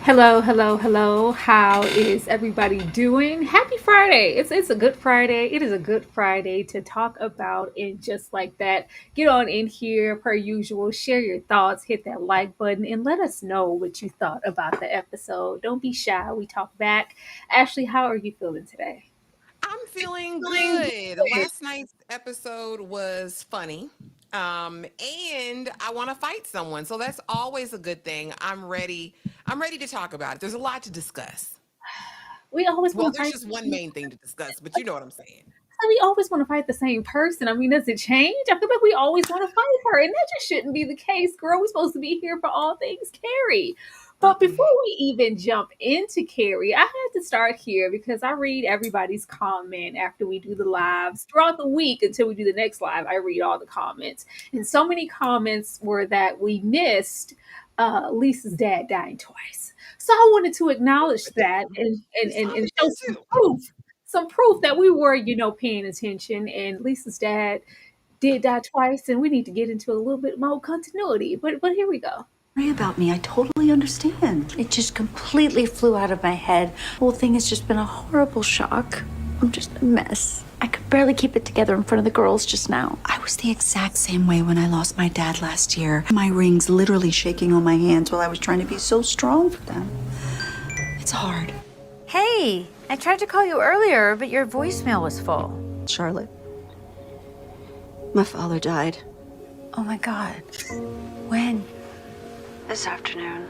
Hello, hello, hello. How is everybody doing? Happy Friday. It's a good Friday. It is a good Friday to talk about it just like that. Get on in here per usual, share your thoughts, hit that like button and let us know what you thought about the episode. Don't be shy. We talk back. Ashley, how are you feeling today? I'm feeling Feeling good. good. Last night's episode was funny. And I want to fight someone. So that's always a good thing. I'm ready. I'm ready to talk about it. There's a lot to discuss. We always Well, want to there's fight. just one main thing to discuss, but you know what I'm saying. We always want to fight the same person. I mean, does it change? I feel like we always want to fight her, and that just shouldn't be the case, girl. We're supposed to be here for all things Carrie. But before Mm-mm. we even jump into Carrie, I had to start here because I read everybody's comment after we do the lives throughout the week until we do the next live. I read all the comments, and so many comments were that we missed Lisa's dad dying twice. So I wanted to acknowledge But that damn, and, we and, saw and, and show that some too. proof that we were, paying attention. And Lisa's dad did die twice, and we need to get into a little bit more continuity. But here we go. Worry about me. I totally understand. It just completely flew out of my head. The whole thing has just been a horrible shock. I'm just a mess. I could barely keep it together in front of the girls just now. I was the exact same way when I lost my dad last year. My rings literally shaking on my hands while I was trying to be so strong for them. It's hard. Hey, I tried to call you earlier, but your voicemail was full. Charlotte, my father died. Oh my God. When? This afternoon.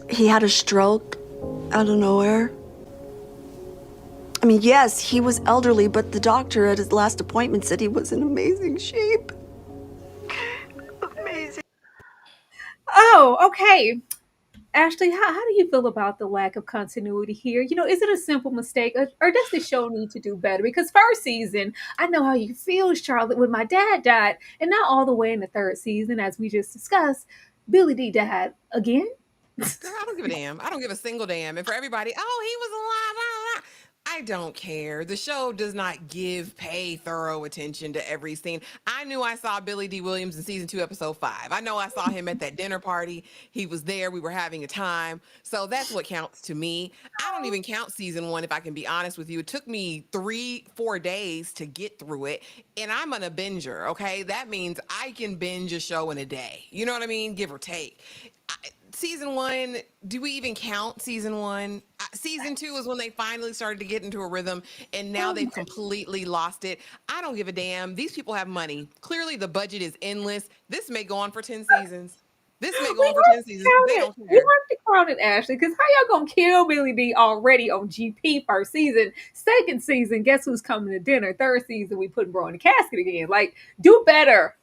He had a stroke out of nowhere. I mean, yes, he was elderly, but the doctor at his last appointment said he was in amazing shape. Amazing. Oh, okay. Ashley, how do you feel about the lack of continuity here? Is it a simple mistake, or does the show need to do better? Because first season, I know how you feel, Charlotte, when my dad died, and now all the way in the third season, as we just discussed, Billy D died again. Girl, I don't give a damn. I don't give a single damn. And for everybody, oh, he was alive. Blah, blah, blah. I don't care. The show does not pay thorough attention to every scene. I knew I saw Billy D. Williams in season 2, episode 5. I know I saw him at that dinner party. He was there. We were having a time. So that's what counts to me. I don't even count season 1, if I can be honest with you. It took me 3, 4 days to get through it. And I'm a binger, okay? That means I can binge a show in a day. You know what I mean? Give or take. Season 1, do we even count season 1? Season 2 is when they finally started to get into a rhythm, and now they've completely lost it. I don't give a damn. These people have money. Clearly the budget is endless. This may go on for 10 seasons. This may go We on for have 10 to seasons. count They it. don't We care. have to count it, Ashley, because how y'all gonna kill Billy D already on GP first season? Second season, guess who's coming to dinner? Third season, we putting bro in the casket again. Like, do better.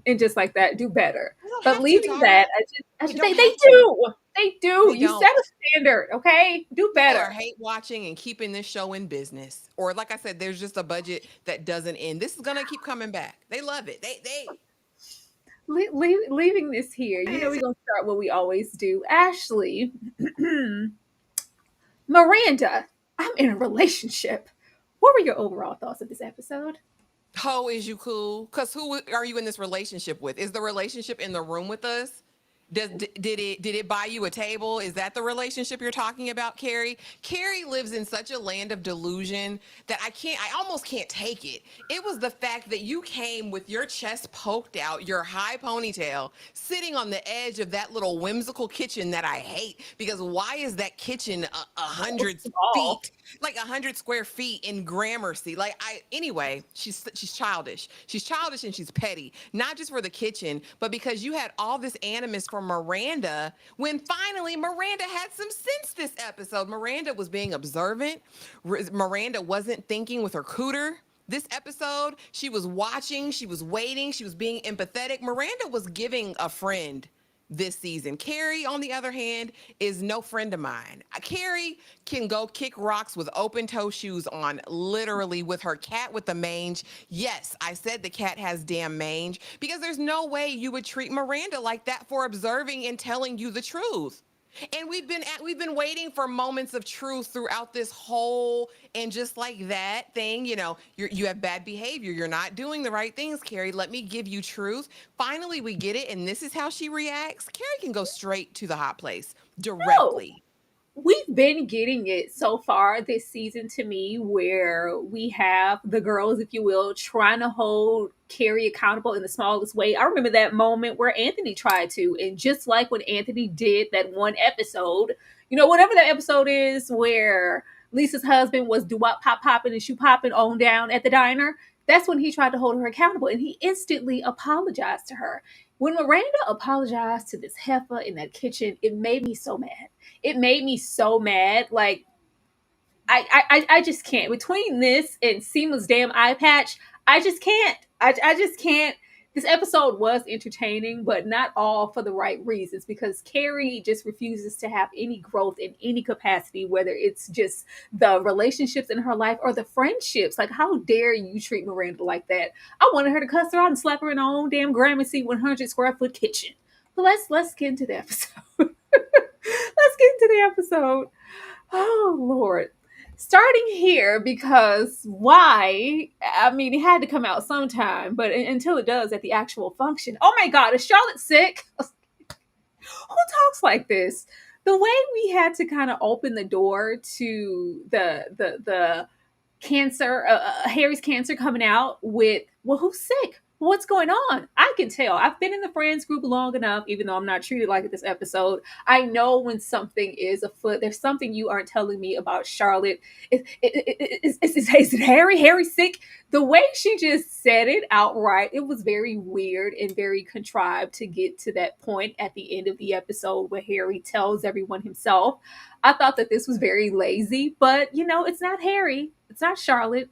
And just like that, do better. We don't But have to, leaving Tara. that, I We just don't they have to. do. They do. They You set don't. a standard, okay? Do People are better. hate watching and keeping this show in business. Or like I said, there's just a budget that doesn't end. This is gonna keep coming back. They love it. They Leaving this here, we're gonna start what we always do. Ashley, Miranda, I'm in a relationship. What were your overall thoughts of this episode? Ho, is you cool? Cause who are you in this relationship with? Is the relationship in the room with us? Did it buy you a table? Is that the relationship you're talking about, Carrie? Carrie lives in such a land of delusion that I almost can't take it. It was the fact that you came with your chest poked out, your high ponytail, sitting on the edge of that little whimsical kitchen that I hate. Because why is that kitchen a hundred Small. feet, like 100 square feet in Gramercy? Anyway, she's childish. She's childish and she's petty, not just for the kitchen, but because you had all this animus for Miranda when finally Miranda had some sense this episode. Miranda was being observant. Miranda wasn't thinking with her cooter. This episode, she was watching, she was waiting, she was being empathetic. Miranda was giving a friend this season. Carrie, on the other hand, is no friend of mine. Carrie can go kick rocks with open toe shoes on, literally with her cat with the mange. Yes, I said the cat has damn mange because there's no way you would treat Miranda like that for observing and telling you the truth. And we've been waiting for moments of truth throughout this whole, and just like that thing, you have bad behavior. You're not doing the right things, Carrie. Let me give you truth. Finally, we get it, and this is how she reacts. Carrie can go straight to the hot place No, directly. we've been getting it so far this season to me, where we have the girls, if you will, trying to hold Carrie accountable in the smallest way. I remember that moment where Anthony tried to, and just like when Anthony did that one episode, whatever that episode is where Lisa's husband was doo-wop pop popping and shoe popping on down at the diner, that's when he tried to hold her accountable, and he instantly apologized to her. When Miranda apologized to this heifer in that kitchen, it made me so mad. It made me so mad. Like, I just can't. Between this and Seema's damn eye patch, I just can't. I just can't. This episode was entertaining, but not all for the right reasons, because Carrie just refuses to have any growth in any capacity, whether it's just the relationships in her life or the friendships. Like, how dare you treat Miranda like that? I wanted her to cuss her out and slap her in her own damn Gramercy 100 square foot kitchen. But let's get into the episode. Let's get into the episode. Oh Lord. Starting here, because why? I mean, it had to come out sometime, but until it does at the actual function. Oh my God, is Charlotte sick? Who talks like this? The way we had to kind of open the door to the cancer, Harry's cancer coming out with, well, who's sick? What's going on? I can tell. I've been in the friends group long enough, even though I'm not treated like it this episode. I know when something is afoot. There's something you aren't telling me about Charlotte. Is it Harry? Harry's sick? The way she just said it outright, it was very weird and very contrived to get to that point at the end of the episode where Harry tells everyone himself. I thought that this was very lazy, but it's not Harry. It's not Charlotte.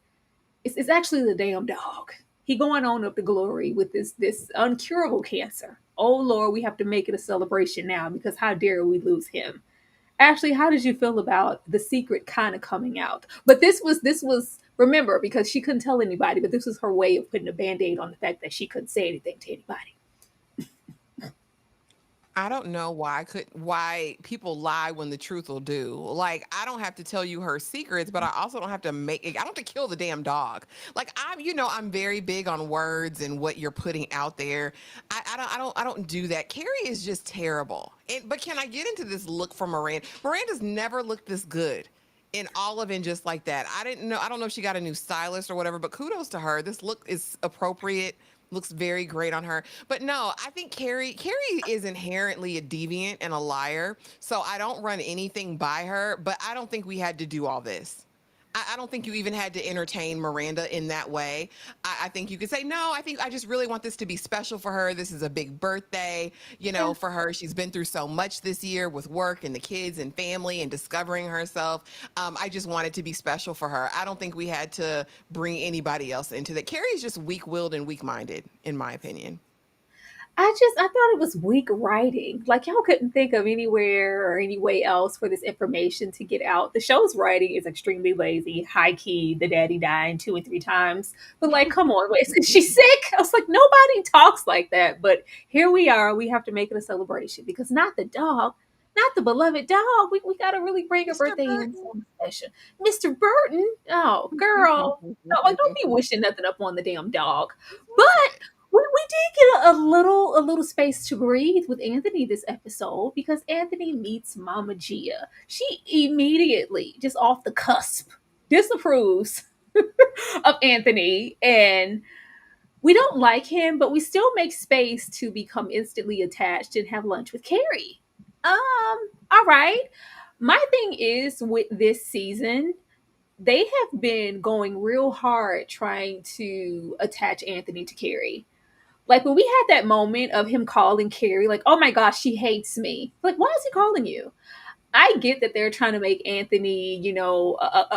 It's actually the damn dog. He going on up to glory with this uncurable cancer. Oh Lord, we have to make it a celebration now, because how dare we lose him? Ashley, how did you feel about the secret kind of coming out? But this was remember, because she couldn't tell anybody, but this was her way of putting a band-aid on the fact that she couldn't say anything to anybody. I don't know why people lie when the truth will do. Like, I don't have to tell you her secrets, but I also don't have to I don't have to kill the damn dog. Like, I'm very big on words and what you're putting out there. I don't do that. Carrie is just terrible. But can I get into this look for Miranda? Miranda's never looked this good in all of, and just like that. I don't know if she got a new stylist or whatever, but kudos to her. This look is appropriate. Looks very great on her. But no, I think Carrie is inherently a deviant and a liar. So I don't run anything by her, but I don't think we had to do all this. I don't think you even had to entertain Miranda in that way. I think you could say, no, I think I just really want this to be special for her. This is a big birthday, Yeah. for her. She's been through so much this year with work and the kids and family and discovering herself. I just want it to be special for her. I don't think we had to bring anybody else into that. Carrie's just weak-willed and weak-minded, in my opinion. I thought it was weak writing. Like, y'all couldn't think of anywhere or any way else for this information to get out. The show's writing is extremely lazy, high key, the daddy dying 2 and 3 times. But like, come on, wait, is she sick? I was like, nobody talks like that. But here we are. We have to make it a celebration, because not the dog, not the beloved dog. We got to really bring a Mr. birthday in Burton. some fashion. Mr. Burton, oh girl, no, like, don't be wishing nothing up on the damn dog. But we did get a little space to breathe with Anthony this episode, because Anthony meets Mama Gia. She immediately, just off the cusp, disapproves of Anthony, and we don't like him, but we still make space to become instantly attached and have lunch with Carrie. All right. My thing is, with this season, they have been going real hard trying to attach Anthony to Carrie. Like, when we had that moment of him calling Carrie, like, oh my gosh, she hates me. Like, why is he calling you? I get that they're trying to make Anthony,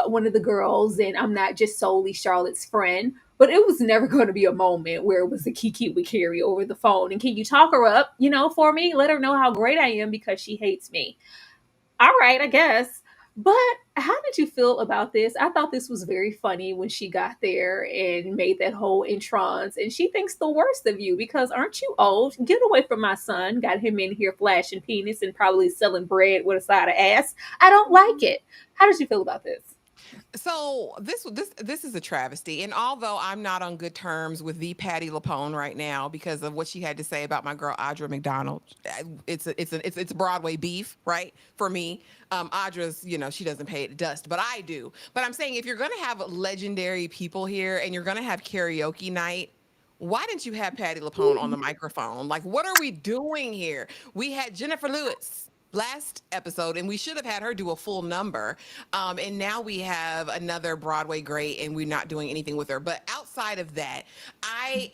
one of the girls, and I'm not just solely Charlotte's friend. But it was never going to be a moment where it was a kiki with Carrie over the phone. And can you talk her up, for me? Let her know how great I am because she hates me. All right, I guess. But how did you feel about this? I thought this was very funny when she got there and made that whole entrance. And she thinks the worst of you because aren't you old? Get away from my son. Got him in here flashing penis and probably selling bread with a side of ass. I don't like it. How did you feel about this? So this is a travesty. And although I'm not on good terms with the Patty Lapone right now because of what she had to say about my girl Audra McDonald, it's Broadway beef, right? For me, Audra's, she doesn't pay it dust, but I do. But I'm saying if you're gonna have legendary people here and you're gonna have karaoke night, why didn't you have Patty Lapone on the microphone? Like, what are we doing here? We had Jennifer Lewis last episode, and we should have had her do a full number. And now we have another Broadway great, and we're not doing anything with her. But outside of that, I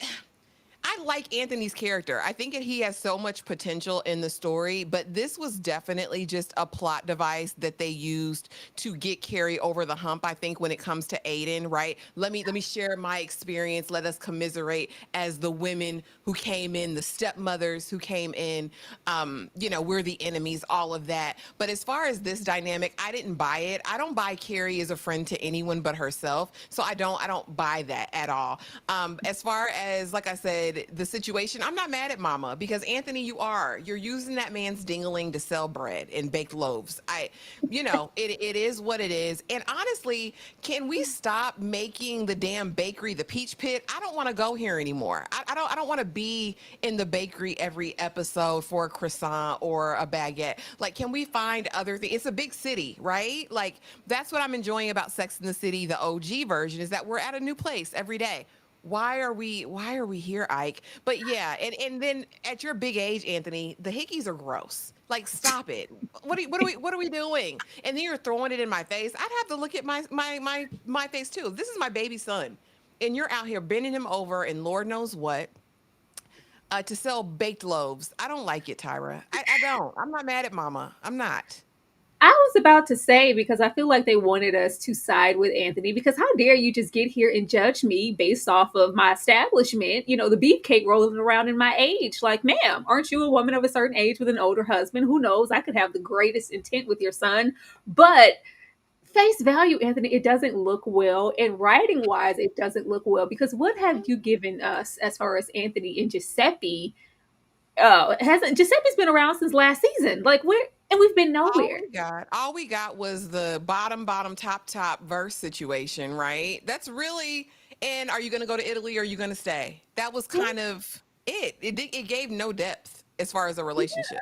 like Anthony's character. I think that he has so much potential in the story, but this was definitely just a plot device that they used to get Carrie over the hump. I think when it comes to Aiden, right? Let me share my experience. Let us commiserate as the women who came in, the stepmothers who came in. We're the enemies, all of that. But as far as this dynamic, I didn't buy it. I don't buy Carrie as a friend to anyone but herself, so I don't buy that at all. As far as, like I said, the situation, I'm not mad at Mama because Anthony, you're using that man's dingling to sell bread and baked loaves. It is what it is. And honestly, can we stop making the damn bakery the peach pit? I don't want to go here anymore. I don't want to be in the bakery every episode for a croissant or a baguette. Like, can we find other things? It's a big city, right? Like, that's what I'm enjoying about Sex in the City, the OG version, is that we're at a new place every day. Why are we here, Ike? But yeah, and then at your big age, Anthony, the hickeys are gross. Like, stop it. What are we doing? And then you're throwing it in my face. I'd have to look at my face too. This is my baby son. And you're out here bending him over and Lord knows what, to sell baked loaves. I don't like it, Tyra. I don't. I'm not mad at Mama. I'm not. I was about to say because I feel like they wanted us to side with Anthony because how dare you just get here and judge me based off of my establishment, the beefcake rolling around in my age. Like, ma'am, aren't you a woman of a certain age with an older husband? Who knows? I could have the greatest intent with your son, but face value, Anthony, it doesn't look well. And writing wise, it doesn't look well because what have you given us as far as Anthony and Giuseppe? Hasn't Giuseppe's been around since last season? Like, where and we've been nowhere. All we got was the bottom, top verse situation, right? That's really, and are you going to go to Italy or are you going to stay? That was kind of it. It gave no depth as far as a relationship.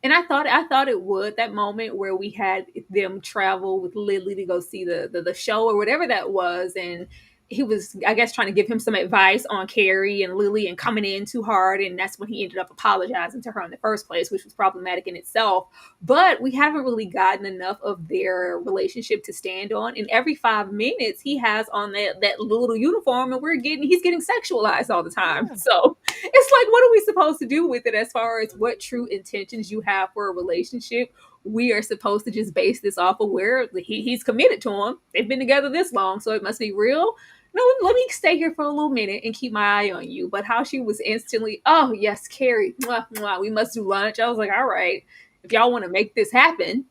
And I thought it would, that moment where we had them travel with Lily to go see the show or whatever that was, and he was, I guess, trying to give him some advice on Carrie and Lily and coming in too hard, and that's when he ended up apologizing to her in the first place, which was problematic in itself. But we haven't really gotten enough of their relationship to stand on. And every 5 minutes he has on that little uniform, and he's getting sexualized all the time. Yeah. So it's like, what are we supposed to do with it as far as what true intentions you have for a relationship? We are supposed to just base this off of where he's committed to him. They've been together this long, so it must be real. No, let me stay here for a little minute and keep my eye on you. But how she was instantly, oh, yes, Carrie, mwah, mwah, we must do lunch. I was like, all right, if y'all want to make this happen.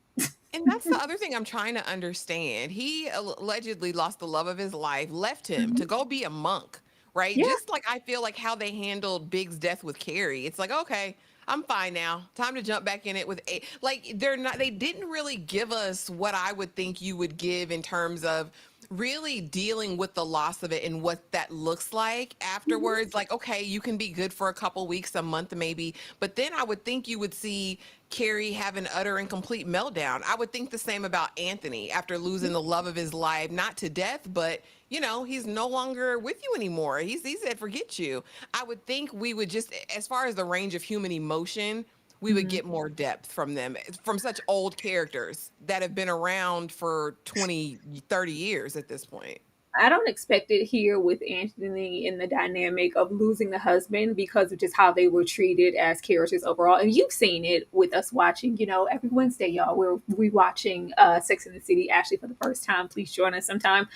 And that's the other thing I'm trying to understand. He allegedly lost the love of his life, left him to Mhm. go be a monk, right? Yeah. Just like I feel like how they handled Big's death with Carrie. It's like, okay, I'm fine now. Time to jump back in it with like they didn't really give us what I would think you would give in terms of really dealing with the loss of it and what that looks like Mhm. afterwards. Like, okay, you can be good for a couple weeks, a month maybe, but then I would think you would see Carrie have an utter and complete meltdown. I would think the same about Anthony after losing the love of his life, not to death, but he's no longer with you anymore. He said, forget you. I would think we would just, as far as the range of human emotion, we would Mhm. get more depth from them, from such old characters that have been around for 20, 30 years at this point. I don't expect it here with Anthony in the dynamic of losing the husband because of just how they were treated as characters overall. And you've seen it with us watching, every Wednesday, y'all, we're rewatching Sex and the City actually for the first time. Please join us sometime.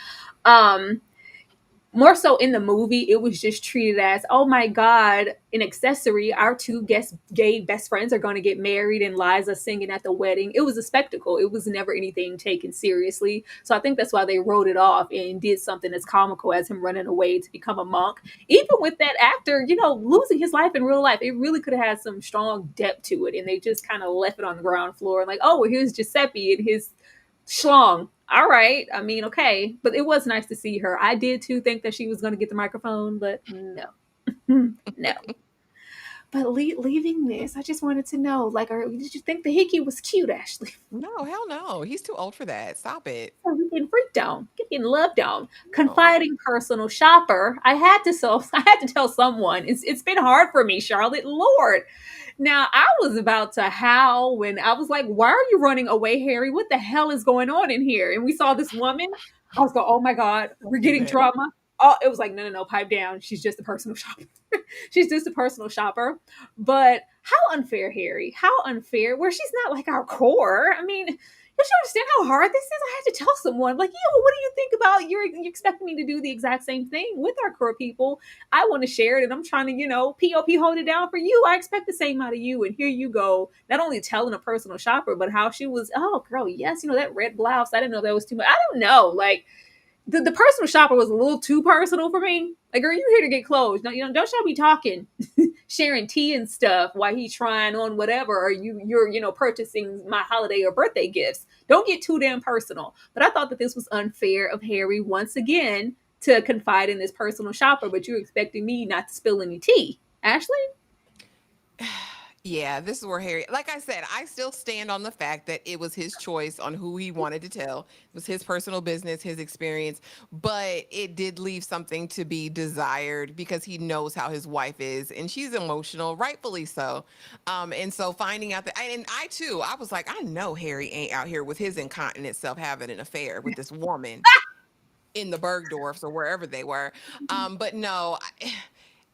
Um, more so in the movie, it was just treated as, oh my God, an accessory. Our two guest gay best friends are going to get married and Liza singing at the wedding. It was a spectacle. It was never anything taken seriously. So I think that's why they wrote it off and did something as comical as him running away to become a monk. Even with that actor, losing his life in real life, it really could have had some strong depth to it. And they just kind of left it on the ground floor. Like, oh, well, here's Giuseppe and his schlong. All right. I mean, okay. But it was nice to see her. I did too think that she was going to get the microphone, but no. No. But leaving this, I just wanted to know, like, did you think the hickey was cute, Ashley? No, hell no. He's too old for that. Stop it. We're getting freaked on, getting loved on. No. Confiding personal shopper. I had to tell someone. It's been hard for me, Charlotte. Lord. Now I was about to howl when I was like, "Why are you running away, Harry? What the hell is going on in here?" And we saw this woman. I was like, "Oh my God, we're Do getting that. drama." Oh, it was like, no, no, no, pipe down. She's just a personal shopper. She's just a personal shopper. But how unfair, Harry? How unfair? Where she's not like our core. I mean, don't you understand how hard this is? I had to tell someone, like, what do you think about you expecting me to do the exact same thing with our core people? I want to share it, and I'm trying to, POP hold it down for you. I expect the same out of you. And here you go, not only telling a personal shopper, but how she was, oh, girl, yes, that red blouse. I didn't know that was too much. I don't know. Like, the personal shopper was a little too personal for me. Like, are you here to get clothes? No, don't y'all be talking, sharing tea and stuff while he's trying on whatever, or you're purchasing my holiday or birthday gifts. Don't get too damn personal. But I thought that this was unfair of Harry once again to confide in this personal shopper, but you're expecting me not to spill any tea. Ashley? Yeah, this is where Harry, like I said, I still stand on the fact that it was his choice on who he wanted to tell. It was his personal business, his experience, but it did leave something to be desired because he knows how his wife is and she's emotional, rightfully so. And so finding out that, and I too, I was like, I know Harry ain't out here with his incontinent self having an affair with this woman in the Bergdorfs or wherever they were. But no,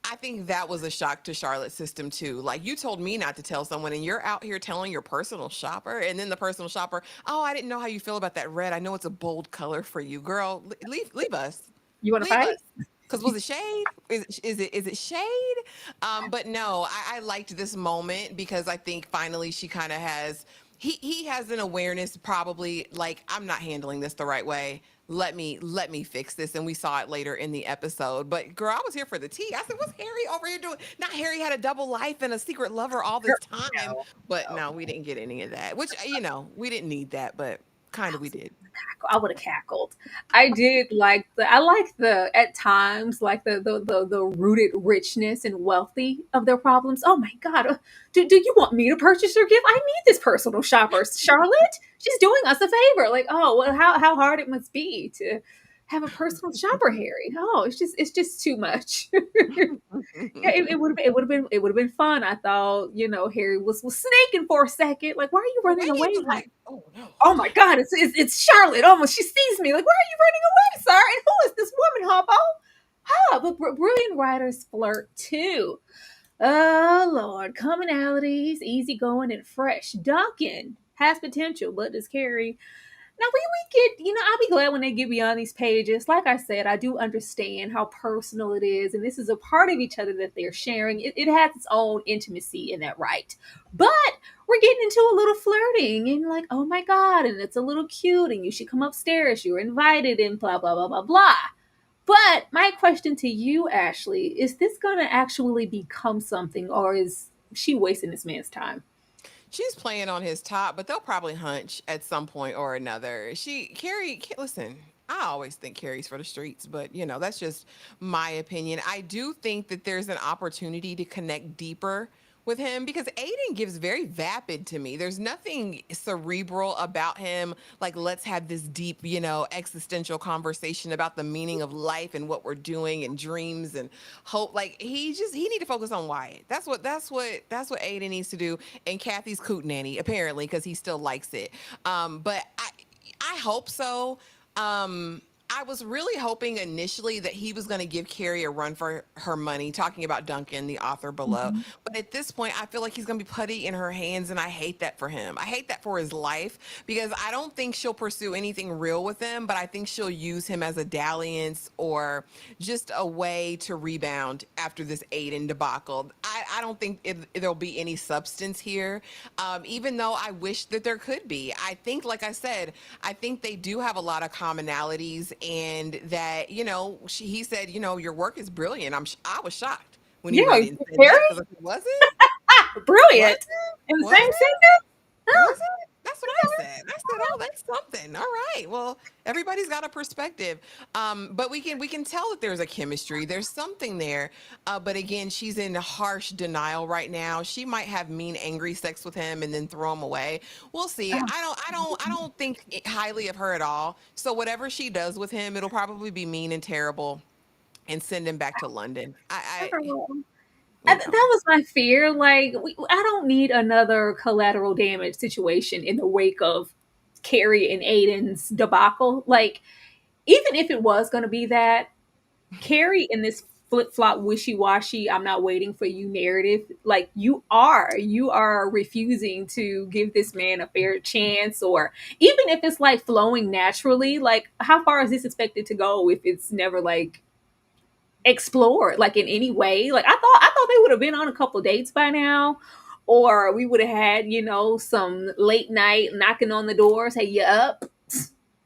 I think that was a shock to Charlotte's system too. Like, you told me not to tell someone, and you're out here telling your personal shopper, and then the personal shopper, oh, I didn't know how you feel about that red. I know it's a bold color for you, girl. Leave us, You want to leave fight? us. Because was it shade? Is it shade? But no, I liked this moment because I think finally she kind of has. He has an awareness, probably, like, I'm not handling this the right way. Let me fix this. And we saw it later in the episode. But girl, I was here for the tea. I said, what's Harry over here doing? Not Harry had a double life and a secret lover all this time. No. But no, we didn't get any of that. Which, we didn't need that, but kind of we did. I would have cackled. I like the at times like the rooted richness and wealthy of their problems. Oh my God. Do you want me to purchase your gift? I need this personal shopper. Charlotte, she's doing us a favor. Like, oh, well, how hard it must be to have a personal shopper, Harry. Oh, it's just too much. Yeah, it would have been fun. I thought, Harry was sneaking for a second. Like, why are you running away? Like, Oh no. oh my God, it's Charlotte. Almost, she sees me. Like, why are you running away, sir? And who is this woman, Hoppo? But brilliant writers flirt too. Oh Lord, commonalities, easygoing and fresh. Duncan has potential, but does Carrie? Now we get, I'll be glad when they get beyond these pages. Like I said, I do understand how personal it is, and this is a part of each other that they're sharing. It has its own intimacy in that right. But we're getting into a little flirting and like, oh my God, and it's a little cute, and you should come upstairs. You're invited, and blah, blah, blah, blah, blah. But my question to you, Ashley, is this gonna actually become something, or is she wasting this man's time? She's playing on his top, but they'll probably hunch at some point or another. Listen, I always think Carrie's for the streets, but that's just my opinion. I do think that there's an opportunity to connect deeper with him because Aiden gives very vapid to me. There's nothing cerebral about him. Like, let's have this deep, existential conversation about the meaning of life and what we're doing and dreams and hope. Like, he need to focus on Wyatt. That's what Aiden needs to do. And Kathy's coot nanny, apparently, because he still likes it. But I hope so. I was really hoping initially that he was going to give Carrie a run for her money, talking about Duncan, the author below. Mhm. But at this point, I feel like he's going to be putty in her hands, and I hate that for him. I hate that for his life because I don't think she'll pursue anything real with him, but I think she'll use him as a dalliance or just a way to rebound after this Aiden debacle. I don't think there'll be any substance here, even though I wish that there could be. I think, like I said, I think they do have a lot of commonalities, and that, he said, your work is brilliant. I was shocked when he Yeah, read it and said very that, because I said, was it? Was brilliant. it? In the Was same it? sentence? Was Huh. it? That's what I said. I said, "Oh, that's something." All right. Well, everybody's got a perspective, but we can tell that there's a chemistry. There's something there, but again, she's in harsh denial right now. She might have mean, angry sex with him and then throw him away. We'll see. Oh, I don't think highly of her at all. So whatever she does with him, it'll probably be mean and terrible, and send him back to London. girl. You That know. was my fear. Like, I don't need another collateral damage situation in the wake of Carrie and Aiden's debacle. Like, even if it was going to be that, Carrie in this flip flop, wishy washy, I'm not waiting for you narrative, like, you are refusing to give this man a fair chance, or even if it's like flowing naturally, like, how far is this expected to go if it's never like explored like in any way? Like, I thought they would have been on a couple dates by now, or we would have had, some late night knocking on the doors. Hey, you up?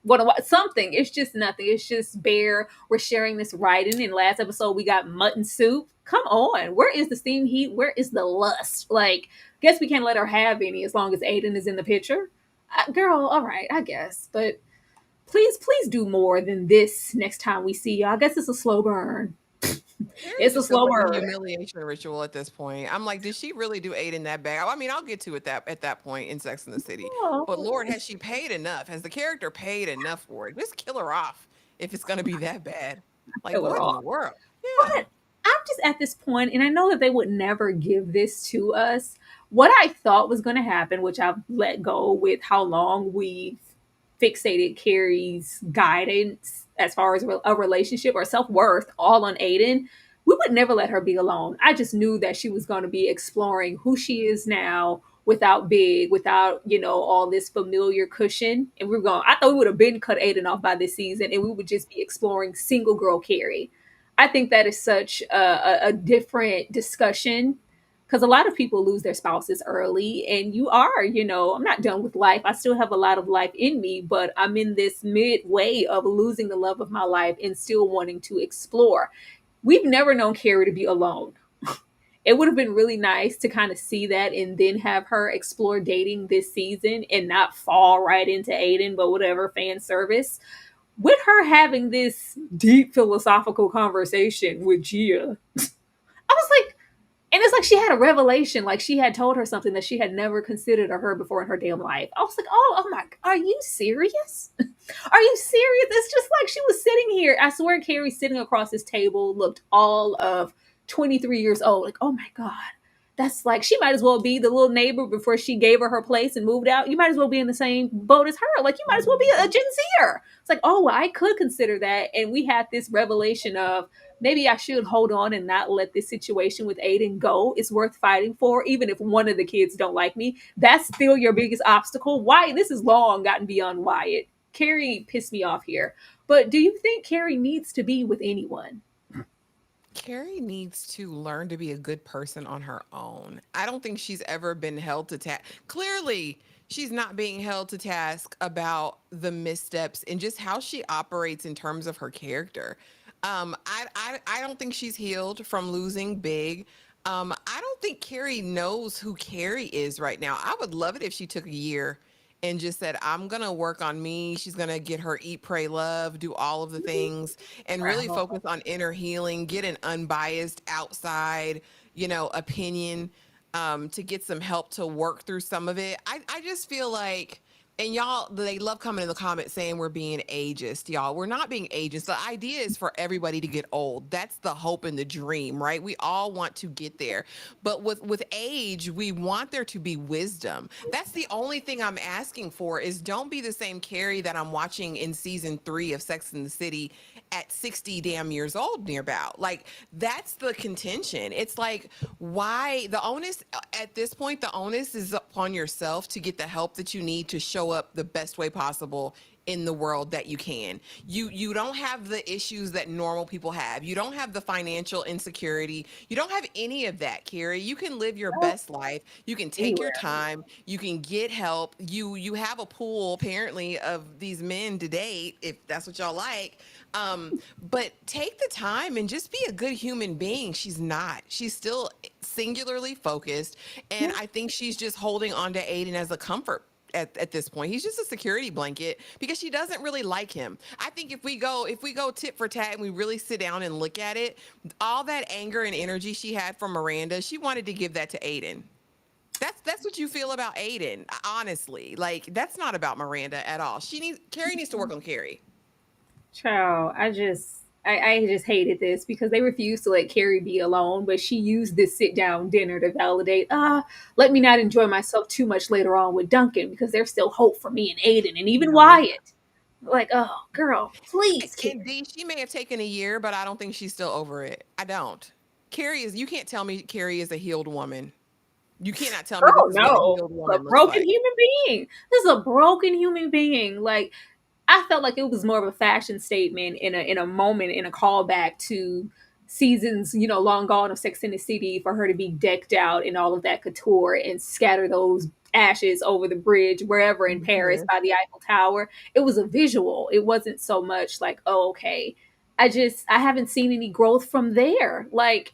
What something. It's just nothing. It's just bare. We're sharing this writing. In last episode, we got mutton soup. Come on. Where is the steam heat? Where is the lust? Like, guess we can't let her have any as long as Aiden is in the picture. Girl, all right, I guess. But please do more than this next time we see you. I guess it's a slow burn. Harry It's a just feels slow like a burn. humiliation ritual at this point. I'm like, did she really do Aiden that bad? I mean, I'll get to it that at that point in Sex in the City. But Lord, has she paid enough? Has the character paid enough for it? Just kill her off if it's gonna be that bad. Like, Kill her what in off. the world? Yeah. But I'm just at this point, and I know that they would never give this to us. What I thought was going to happen, which I've let go with how long we've fixated Carrie's guidance as far as a relationship or self worth all on Aiden, we would never let her be alone. I just knew that she was going to be exploring who she is now without Big, without, all this familiar cushion. And we were going, I thought we would have been cut Aiden off by this season, and we would just be exploring single girl Carrie. I think that is such a different discussion, because a lot of people lose their spouses early, and I'm not done with life. I still have a lot of life in me, but I'm in this midway of losing the love of my life and still wanting to explore. We've never known Carrie to be alone. It would have been really nice to kind of see that and then have her explore dating this season and not fall right into Aiden, but whatever, fan service. With her having this deep philosophical conversation with Gia, I was like, and it's like she had a revelation, like she had told her something that she had never considered or heard before in her damn life. I was like, oh my, are you serious? Are you serious? It's just like she was sitting here. I swear Carrie sitting across this table looked all of 23 years old. Like, oh my God. That's like, she might as well be the little neighbor before she gave her place and moved out. You might as well be in the same boat as her. Like, you might as well be a Gen Zer. It's like, oh, well, I could consider that. And we had this revelation of, maybe I should hold on and not let this situation with Aiden go. It's worth fighting for, even if one of the kids don't like me. That's still your biggest obstacle. Why? This has long gotten beyond Wyatt. Carrie pissed me off here. But do you think Carrie needs to be with anyone? Carrie needs to learn to be a good person on her own. I don't think she's ever been held to task. Clearly, she's not being held to task about the missteps and just how she operates in terms of her character. I don't think she's healed from losing Big. I don't think Carrie knows who Carrie is right now. I would love it if she took a year and just said, I'm going to work on me. She's going to get her eat, pray, love, do all of the things, and really focus on inner healing, get an unbiased outside, opinion, to get some help to work through some of it. I just feel like And y'all, they love coming in the comments saying we're being ageist, y'all. We're not being ageist. The idea is for everybody to get old. That's the hope and the dream, right? We all want to get there. But with age, we want there to be wisdom. That's the only thing I'm asking for is don't be the same Carrie that I'm watching in season 3 of Sex and the City at 60 damn years old near about. Like, that's the contention. It's like, why the onus at this point, the onus is upon yourself to get the help that you need to show up the best way possible in the world that you can. You don't have the issues that normal people have. You don't have the financial insecurity. You don't have any of that, Carrie. You can live your best life. You can take your Anywhere. time. You can get help. You have a pool apparently of these men to date if that's what y'all like. But take the time and just be a good human being. She's not. She's still singularly focused, and I think she's just holding on to Aiden as a comfort at this point. He's just a security blanket because she doesn't really like him. I think if we go tit for tat and we really sit down and look at it, all that anger and energy she had from Miranda, she wanted to give that to Aiden. That's what you feel about Aiden, honestly. Like, that's not about Miranda at all. Carrie needs to work on Carrie. Child, I just hated this because they refused to let Carrie be alone, but she used this sit down dinner to validate, let me not enjoy myself too much later on with Duncan because there's still hope for me and Aiden and even No. Wyatt. Like, oh girl, please, Carrie. Indeed, she may have taken a year, but I don't think she's still over it. I don't. You can't tell me Carrie is a healed woman. You cannot tell me this Oh is what a no. healed A woman looks broken like. human being. This is a broken human being. Like I felt like it was more of a fashion statement in a moment in a callback to seasons, long gone of Sex and the City for her to be decked out in all of that couture and scatter those ashes over the bridge wherever in Paris Mhm. by the Eiffel Tower. It was a visual. It wasn't so much like, oh, okay. I haven't seen any growth from there. Like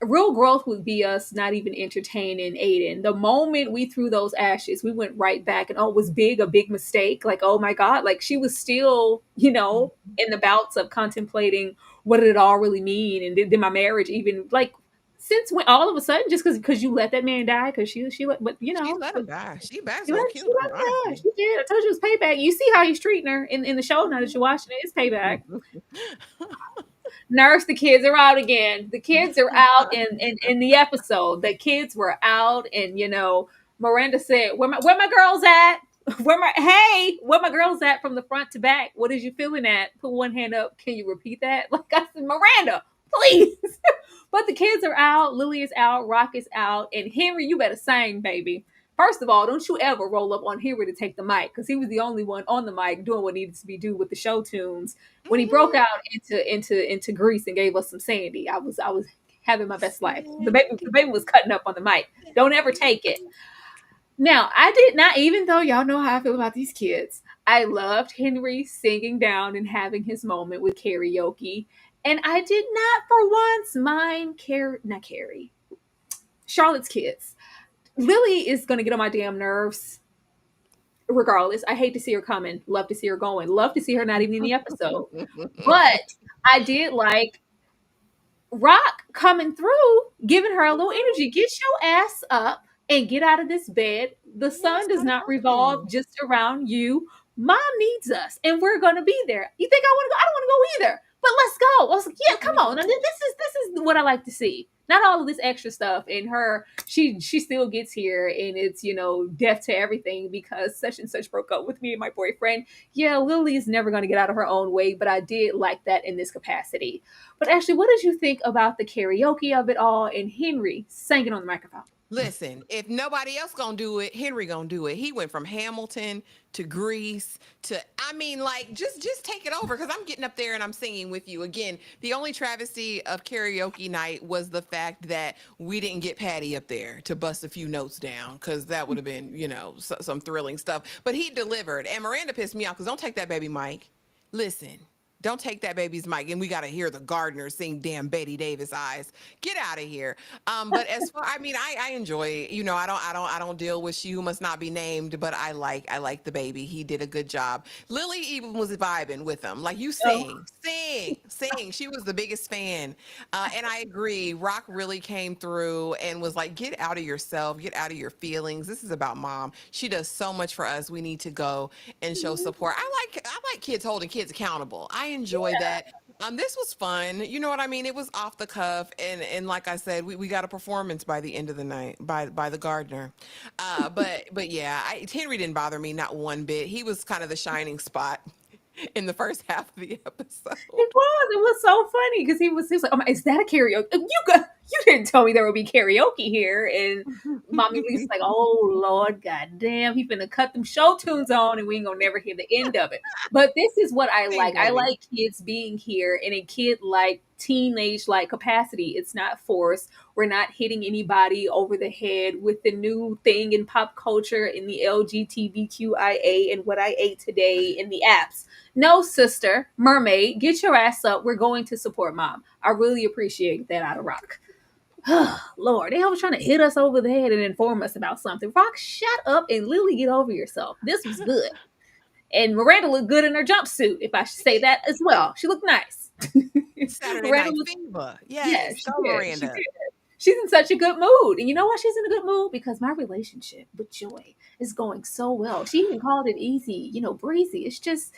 real growth would be us not even entertaining Aiden. The moment we threw those ashes, we went right back and was big a big mistake? Like, oh my God, like she was still, in the bouts of contemplating what did it all really mean, and did my marriage even like since when all of a sudden just because you let that man die because she let but She let him die. She might as she let, well she killed him, let him die. honestly. She did. I told you it was payback. You see how he's treating her in the show now that you're watching it. It's payback. Nurse, the kids are out again. The kids are out in the episode. The kids were out, and Miranda said, "Where my girls at? Where my girls at from the front to back? What is you feeling at? Put one hand up. Can you repeat that?" Like I said, Miranda, please. But the kids are out. Lily is out. Rock is out, and Henry, you better sing, baby. First of all, don't you ever roll up on Henry to take the mic because he was the only one on the mic doing what needed to be done with the show tunes. When he broke Mhm. out into Greece and gave us some Sandy, I was having my best life. The Sandy, baby was cutting up on the mic. Don't ever Sandy. take it. Now, I did not, even though y'all know how I feel about these kids, I loved Henry singing down and having his moment with karaoke. And I did not for once mind not Carrie, Charlotte's kids. Lily is going to get on my damn nerves regardless. I hate to see her coming. Love to see her going. Love to see her not even in the episode. But I did like Rock coming through, giving her a little energy. Get your ass up and get out of this bed. The Yes, sun does what not about you? revolve just around you. Mom needs us, and we're gonna be there. You think I want to go? I don't want to go either. But let's go. I was like, yeah, come on. And this is what I like to see. Not all of this extra stuff. And her, she still gets here, and it's death to everything because such and such broke up with me and my boyfriend. Yeah, Lily is never gonna get out of her own way, but I did like that in this capacity. But actually, what did you think about the karaoke of it all and Henry singing on the microphone? Listen, if nobody else gonna do it, Henry gonna do it. He went from Hamilton to Greece to, I mean, like, just take it over because I'm getting up there and I'm singing with you. Again, the only travesty of karaoke night was the fact that we didn't get Patty up there to bust a few notes down because that would have been, some thrilling stuff. But he delivered. And Miranda pissed me off because don't take that baby Mike. Listen, Don't take that baby's mic, and we got to hear the gardener sing "Damn Betty Davis Eyes." Get out of here. But as far, I mean, I enjoy. You know, I don't deal with "She Who Must Not Be Named," but I like the baby. He did a good job. Lily even was vibing with him. Like, you Oh, sing. She was the biggest fan, and I agree. Rock really came through and was like, "Get out of yourself. Get out of your feelings. This is about mom. She does so much for us. We need to go and show support." I like kids holding kids accountable. I enjoy that. This was fun. You know what I mean? It was off the cuff, and like I said, we got a performance by the end of the night by the gardener. But yeah, Henry didn't bother me not one bit. He was kind of the shining spot in the first half of the episode. It was so funny because he was like, "Oh my, is that a karaoke? You didn't tell me there would be karaoke here." And Mommy Lee's like, "Oh Lord, goddamn, he finna cut them show tunes on, and we ain't gonna never hear the end of it." But this is what I Sing, like. I baby. like kids being here in a kid like teenage like capacity. It's not forced. We're not hitting anybody over the head with the new thing in pop culture in the LGBTQIA and what I ate today in the apps. No, sister, mermaid, get your ass up. We're going to support mom. I really appreciate that out of Rock. Lord, they always trying to hit us over the head and inform us about something. Rock, shut up and Lily, get over yourself. This was good. And Miranda looked good in her jumpsuit, if I should say that as well. She looked nice. Saturday Miranda Night looked, Fever. yeah, Yes, she go did. She Miranda. did. She's in such a good mood. And you know why she's in a good mood? Because my relationship with Joy is going so well. She even called it easy, breezy. It's just,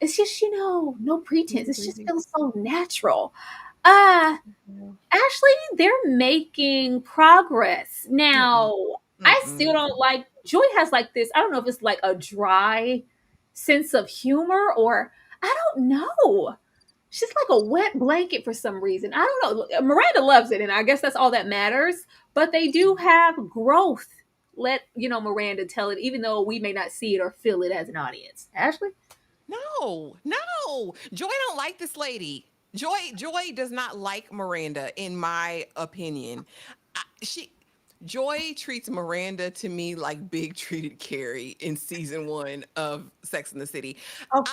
no pretense. Easy It just breezy. feels so natural. Uh Ashley, they're making progress. Mm-mm, Now, I still mm-mm. don't like Joy has like this, I don't know if it's like a dry sense of humor or I don't know. She's like a wet blanket for some reason. I don't know. Miranda loves it, and I guess that's all that matters. But they do have growth. Let Miranda tell it, even though we may not see it or feel it as an audience. Ashley, No, no. Joy don't like this lady. Joy does not like Miranda, in my opinion. She Joy treats Miranda to me like Big treated Carrie in season 1 of Sex and the City. oh,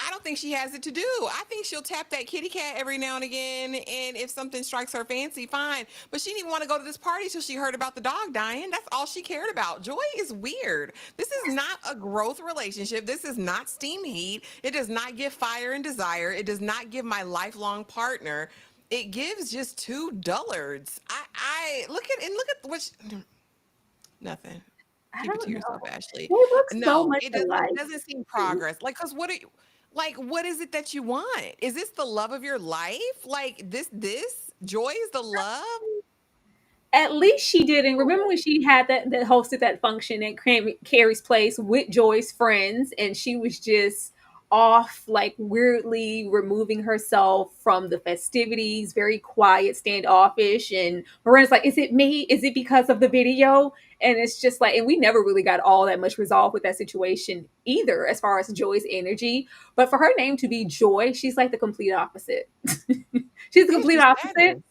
I don't think she has it to do. I think she'll tap that kitty cat every now and again, and if something strikes her fancy, fine. But she didn't even want to go to this party till she heard about the dog dying. That's all she cared about. Joy is weird. This is not a growth relationship. This is not steam heat. It does not give fire and desire. It does not give my lifelong partner. It gives just two dullards. I look at what nothing. I Keep it to don't yourself, know. Ashley. They look so No, much it alike. doesn't seem progress. Like, cause what are you like? What is it that you want? Is this the love of your life? Like this Joy is the love? At least she didn't. Remember when she had that hosted that function at Carrie's place with Joy's friends, and she was just off, like weirdly removing herself from the festivities, very quiet, standoffish. And Miranda's like, "Is it me? Is it because of the video?" And it's just like, and we never really got all that much resolved with that situation either, as far as Joy's energy. But for her name to be Joy, she's like the complete opposite. She's the Yeah, complete she's opposite. sadness.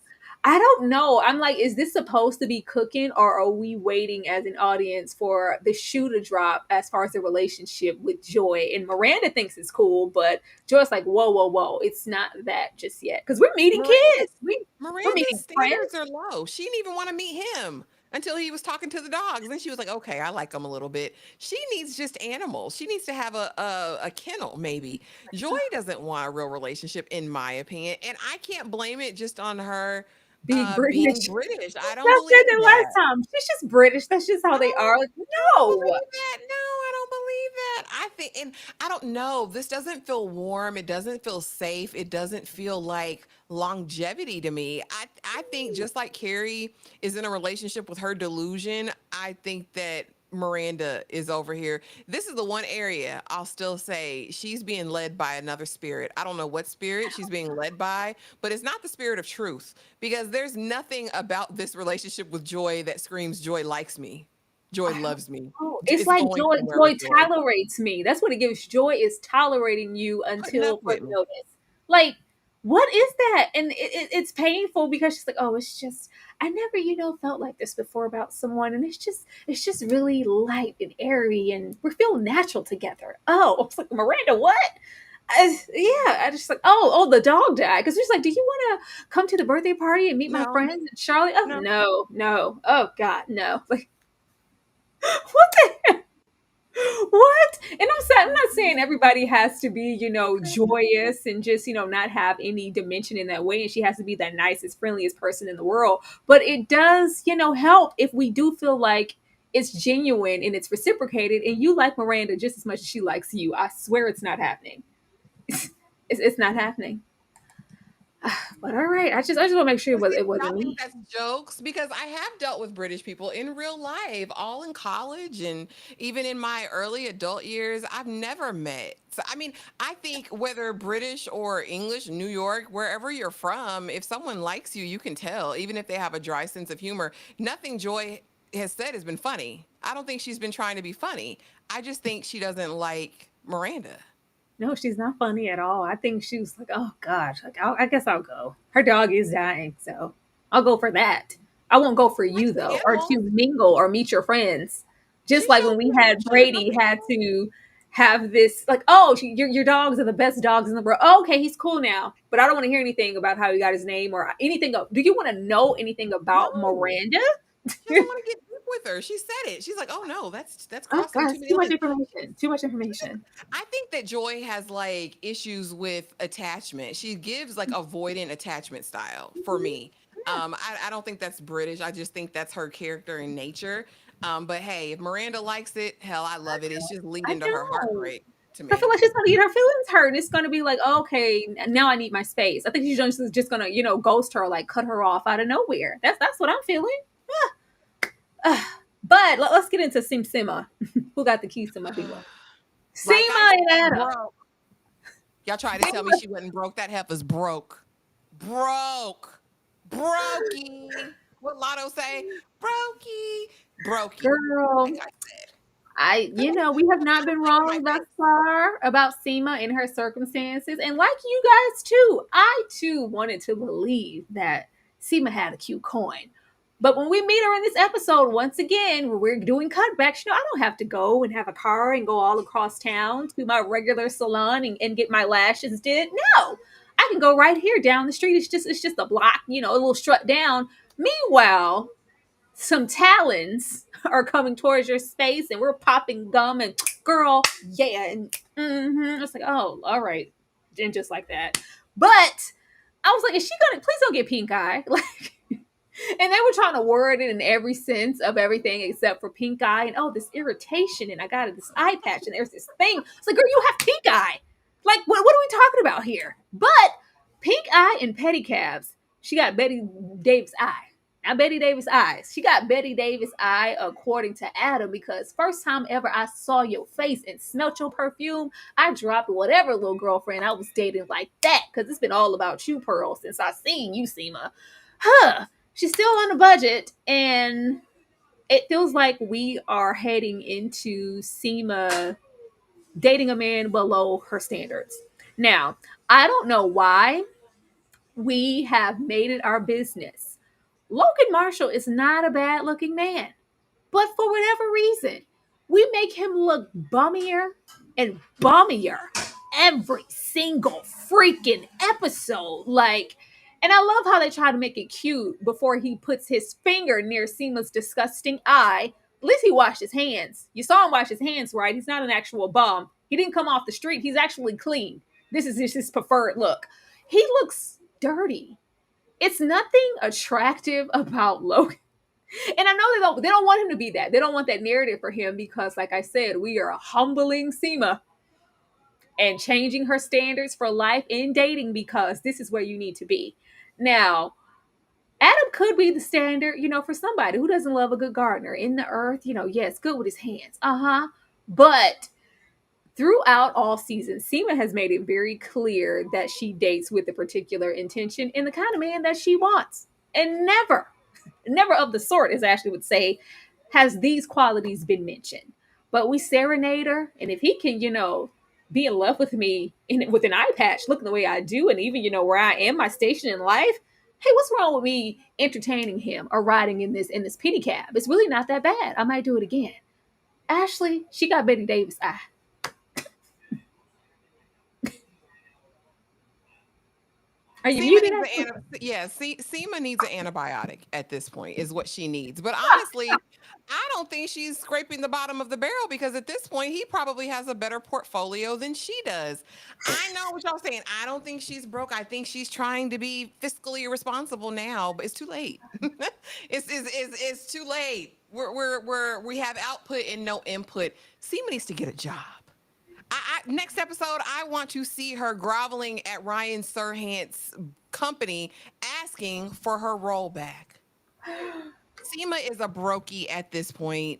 I don't know. I'm like, is this supposed to be cooking, or are we waiting as an audience for the shoe to drop as far as the relationship with Joy? And Miranda thinks it's cool, but Joy's like, whoa, whoa, whoa, it's not that just yet. Because we're meeting kids. Miranda's We're Miranda's meeting friends. standards are low. She didn't even want to meet him until he was talking to the dogs. Then she was like, "Okay, I like him a little bit." She needs just animals. She needs to have a kennel, maybe. Joy doesn't want a real relationship, in my opinion, and I can't blame it just on her Being being British. British. I don't I said believe that that. last time. She's just British. That's just how they are. Like, I don't no. believe that. No, I don't believe that. I think, and I don't know. This doesn't feel warm. It doesn't feel safe. It doesn't feel like longevity to me. I think just like Carrie is in a relationship with her delusion, I think that Miranda is over here. This is the one area I'll still say she's being led by another spirit. I don't know what spirit she's being led by, but it's not the spirit of truth, because there's nothing about this relationship with Joy that screams Joy likes me. Joy loves me. Oh, it's It's like going joy. somewhere Joy with Joy. tolerates me. That's what it gives. Joy is tolerating you Putting until up with further me. notice. Like, what is that? And it's painful because she's like, oh, it's just I never, felt like this before about someone, and it's just really light and airy, and we feel natural together. Oh, I was like, Miranda, what? I just like, oh, the dog died. Because she's like, do you want to come to the birthday party and meet my No, friends and Charlie? Oh, no. no, no. Oh, God, no. Like, what the heck? What? And I'm not saying everybody has to be, joyous and just, not have any dimension in that way. And she has to be the nicest, friendliest person in the world. But it does, help if we do feel like it's genuine and it's reciprocated and you like Miranda just as much as she likes you. I swear it's not happening. It's not happening. But all right, I just want to make sure But see, it y'all wasn't think me. that's jokes because I have dealt with British people in real life, all in college and even in my early adult years. I've never met. So, I mean, I think whether British or English, New York, wherever you're from, if someone likes you, you can tell, even if they have a dry sense of humor. Nothing Joy has said has been funny. I don't think she's been trying to be funny. I just think she doesn't like Miranda. No, she's not funny at all. I think she was like, oh gosh, like I guess I'll go. Her dog is dying, so I'll go for that. I won't go for Like you the though, or animals, to mingle or meet your friends. she Just like showed when we me had affection enough Brady had animals. to have this, like, oh, your dogs are the best dogs in the world. Oh, okay, he's cool now, but I don't want to hear anything about how he got his name or anything. Do you want to know anything about No. Miranda? She doesn't want to get deep with her. She said it. She's like, "Oh no, that's Oh crossing gosh, too many too much lines." information. Too much information. I think that Joy has like issues with attachment. She gives like avoidant attachment style for Mhm. me. I don't think that's British. I just think that's her character and nature. But hey, if Miranda likes it, hell, I love it. It's just I leading to her know. heartbreak to I feel me. like she's gonna get her feelings hurt. And it's gonna be like, okay, now I need my space. I think she's just gonna, ghost her, like cut her off out of nowhere. That's what I'm feeling. But us get into Sima. Who got the keys to my Bima? Like I Seema and said, Adam. broke. Y'all tried to tell me Seema, she wasn't broke. That heifer's broke. Broke. Brokey. What Lotto say? Brokey. Brokey. Like girl. I said. We have not Stop been playing in my wrong thus face. far about Seema and her circumstances. And like you guys too, I too wanted to believe that Seema had a cute coin. But when we meet her in this episode, once again, where we're doing cutbacks, I don't have to go and have a car and go all across town to my regular salon and get my lashes did. No, I can go right here down the street. It's just a block, a little strut down. Meanwhile, some talons are coming towards your space and we're popping gum and girl, yeah. And it's like, oh, all right. And just like that. But I was like, is she gonna please don't get pink eye? Like, and they were trying to word it in every sense of everything except for pink eye and oh, this irritation, and I got this eye patch, and there's this thing. It's like, girl, you have pink eye. Like, what are we talking about here? But pink eye and pedicabs, she got Betty Davis eye. Now Betty Davis eyes. She got Betty Davis eye according to Adam because first time ever I saw your face and smelt your perfume, I dropped whatever little girlfriend I was dating like that because it's been all about you, Pearl, since I seen you, Seema. Huh. She's still on a budget, and it feels like we are heading into Seema dating a man below her standards. Now, I don't know why we have made it our business. Logan Marshall is not a bad looking man. But for whatever reason, we make him look bummier and bummier every single freaking episode. Like, and I love how they try to make it cute before he puts his finger near Seema's disgusting eye. At least he washed his hands. You saw him wash his hands, right? He's not an actual bum. He didn't come off the street. He's actually clean. This is his preferred look. He looks dirty. It's nothing attractive about Logan, and I know they don't want him to be that. They don't want that narrative for him because, like I said, we are humbling Seema and changing her standards for life in dating because this is where you need to be. Now, Adam could be the standard, for somebody who doesn't love a good gardener in the earth, yes, good with his hands. Uh-huh. But throughout all seasons, Seema has made it very clear that she dates with a particular intention and the kind of man that she wants. And never of the sort, as Ashley would say, has these qualities been mentioned. But we serenade her, and if he can, be in love with me with an eye patch, looking the way I do, and even where I am, my station in life. Hey, what's wrong with me entertaining him or riding in this pedicab? It's really not that bad. I might do it again. Ashley, she got Betty Davis eye. Are you Seema muted? needs Seema needs an antibiotic at this point, is what she needs. But honestly, I don't think she's scraping the bottom of the barrel because at this point, he probably has a better portfolio than she does. I know what y'all saying. I don't think she's broke. I think she's trying to be fiscally irresponsible now, but it's too late. It's too late. We have output and no input. Seema needs to get a job. Next episode, I want to see her groveling at Ryan Serhant's company, asking for her role back. Seema is a brokey at this point,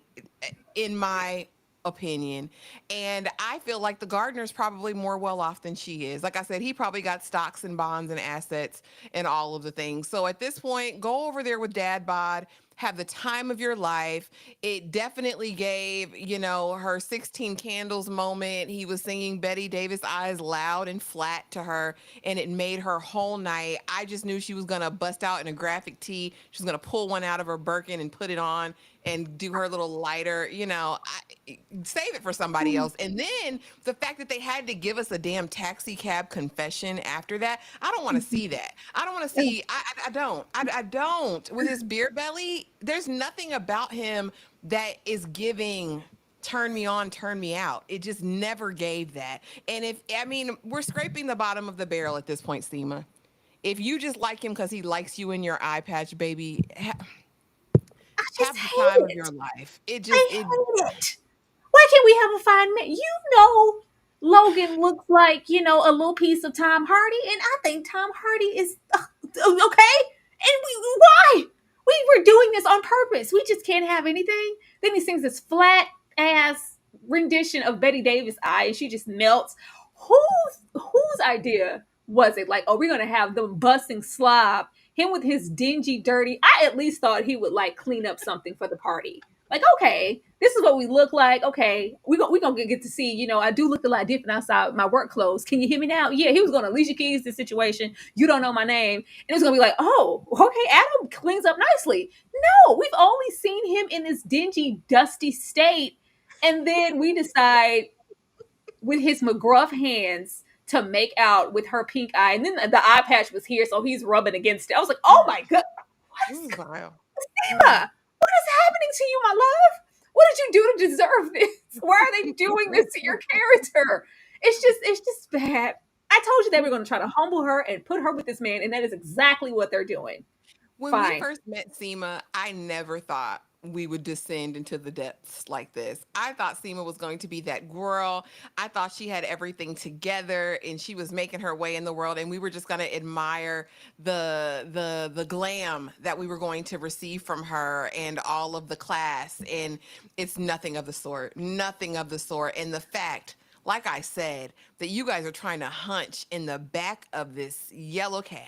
in my opinion. And I feel like the gardener's probably more well off than she is. Like I said, he probably got stocks and bonds and assets and all of the things. So at this point, go over there with Dad Bod, have the time of your life. It definitely gave, her 16 candles moment. He was singing Betty Davis Eyes loud and flat to her, and it made her whole night. I just knew she was going to bust out in a graphic tee. She was going to pull one out of her Birkin and put it on and do her little lighter, save it for somebody else. And then the fact that they had to give us a damn taxi cab confession after that, I don't want to see that. I don't want to see, I don't. With his beer belly, there's nothing about him that is giving turn me on, turn me out. It just never gave that. And we're scraping the bottom of the barrel at this point, Seema. If you just like him because he likes you in your eye patch, baby, I just have the hate time of it. your life. I hate it. Why can't we have a fine man? Logan looks like, a little piece of Tom Hardy, and I think Tom Hardy is okay. And why? We were doing this on purpose. We just can't have anything. Then he sings this flat ass rendition of Betty Davis Eye, and she just melts. Whose idea was it? Like, oh, we're gonna have them busting slob. Him with his dingy, dirty. I at least thought he would like clean up something for the party. Like, okay, this is what we look like. Okay, we gonna get to see. I do look a lot different outside my work clothes. Can you hear me now? Yeah, he was gonna Alicia Keys this situation. You don't know my name, and it's gonna be like, oh, okay, Adam cleans up nicely. No, we've only seen him in this dingy, dusty state, and then we decide with his McGruff hands to make out with her pink eye, and then the eye patch was here, so he's rubbing against it. I was like, oh my god, what is Wow. Seema? What is happening to you, my love? What did you do to deserve this? Why are they doing this to your character? It's just bad. I told you they were going to try to humble her and put her with this man, and that is exactly what they're doing. When we Fine. first met Seema, I never thought we would descend into the depths like this. I thought Seema was going to be that girl. I thought she had everything together and she was making her way in the world, and we were just going to admire the glam that we were going to receive from her and all of the class, and it's nothing of the sort. Nothing of the sort. And the fact, like I said, that you guys are trying to hunch in the back of this yellow cab.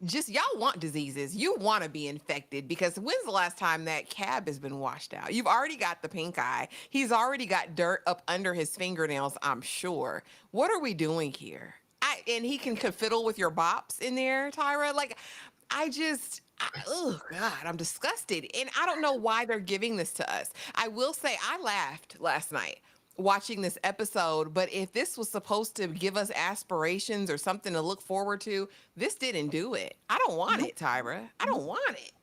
Just y'all want diseases. You want to be infected because when's the last time that cab has been washed out? You've already got the pink eye. He's already got dirt up under his fingernails, I'm sure. What are we doing here? And he can fiddle with your bops in there, Tyra. Like, oh God, I'm disgusted. And I don't know why they're giving this to us. I will say I laughed last night watching this episode, but if this was supposed to give us aspirations or something to look forward to, this didn't do it. I don't want it, Tyra. I don't want it.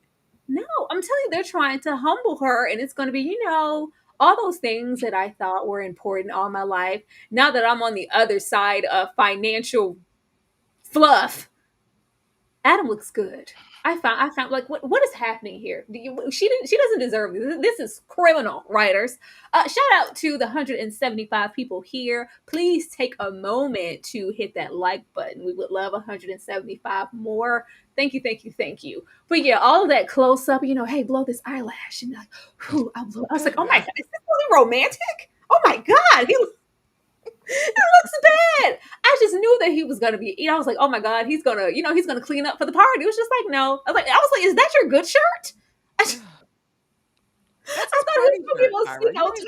No, I'm telling you, they're trying to humble her, and it's going to be, all those things that I thought were important all my life. Now that I'm on the other side of financial fluff, Adam looks good. I found like what is happening here? She doesn't deserve this. This is criminal, writers. Shout out to the 175 people here. Please take a moment to hit that like button. We would love 175 more. Thank you, thank you, thank you. But yeah, all of that close up, hey, blow this eyelash, and like, whew, I was like, oh my god, is this really romantic? Oh my god, it looks bad. I just knew that he was gonna be. I was like, oh my god, he's gonna clean up for the party. It was just like, no. I was like, is that your good shirt? I thought he was gonna give us,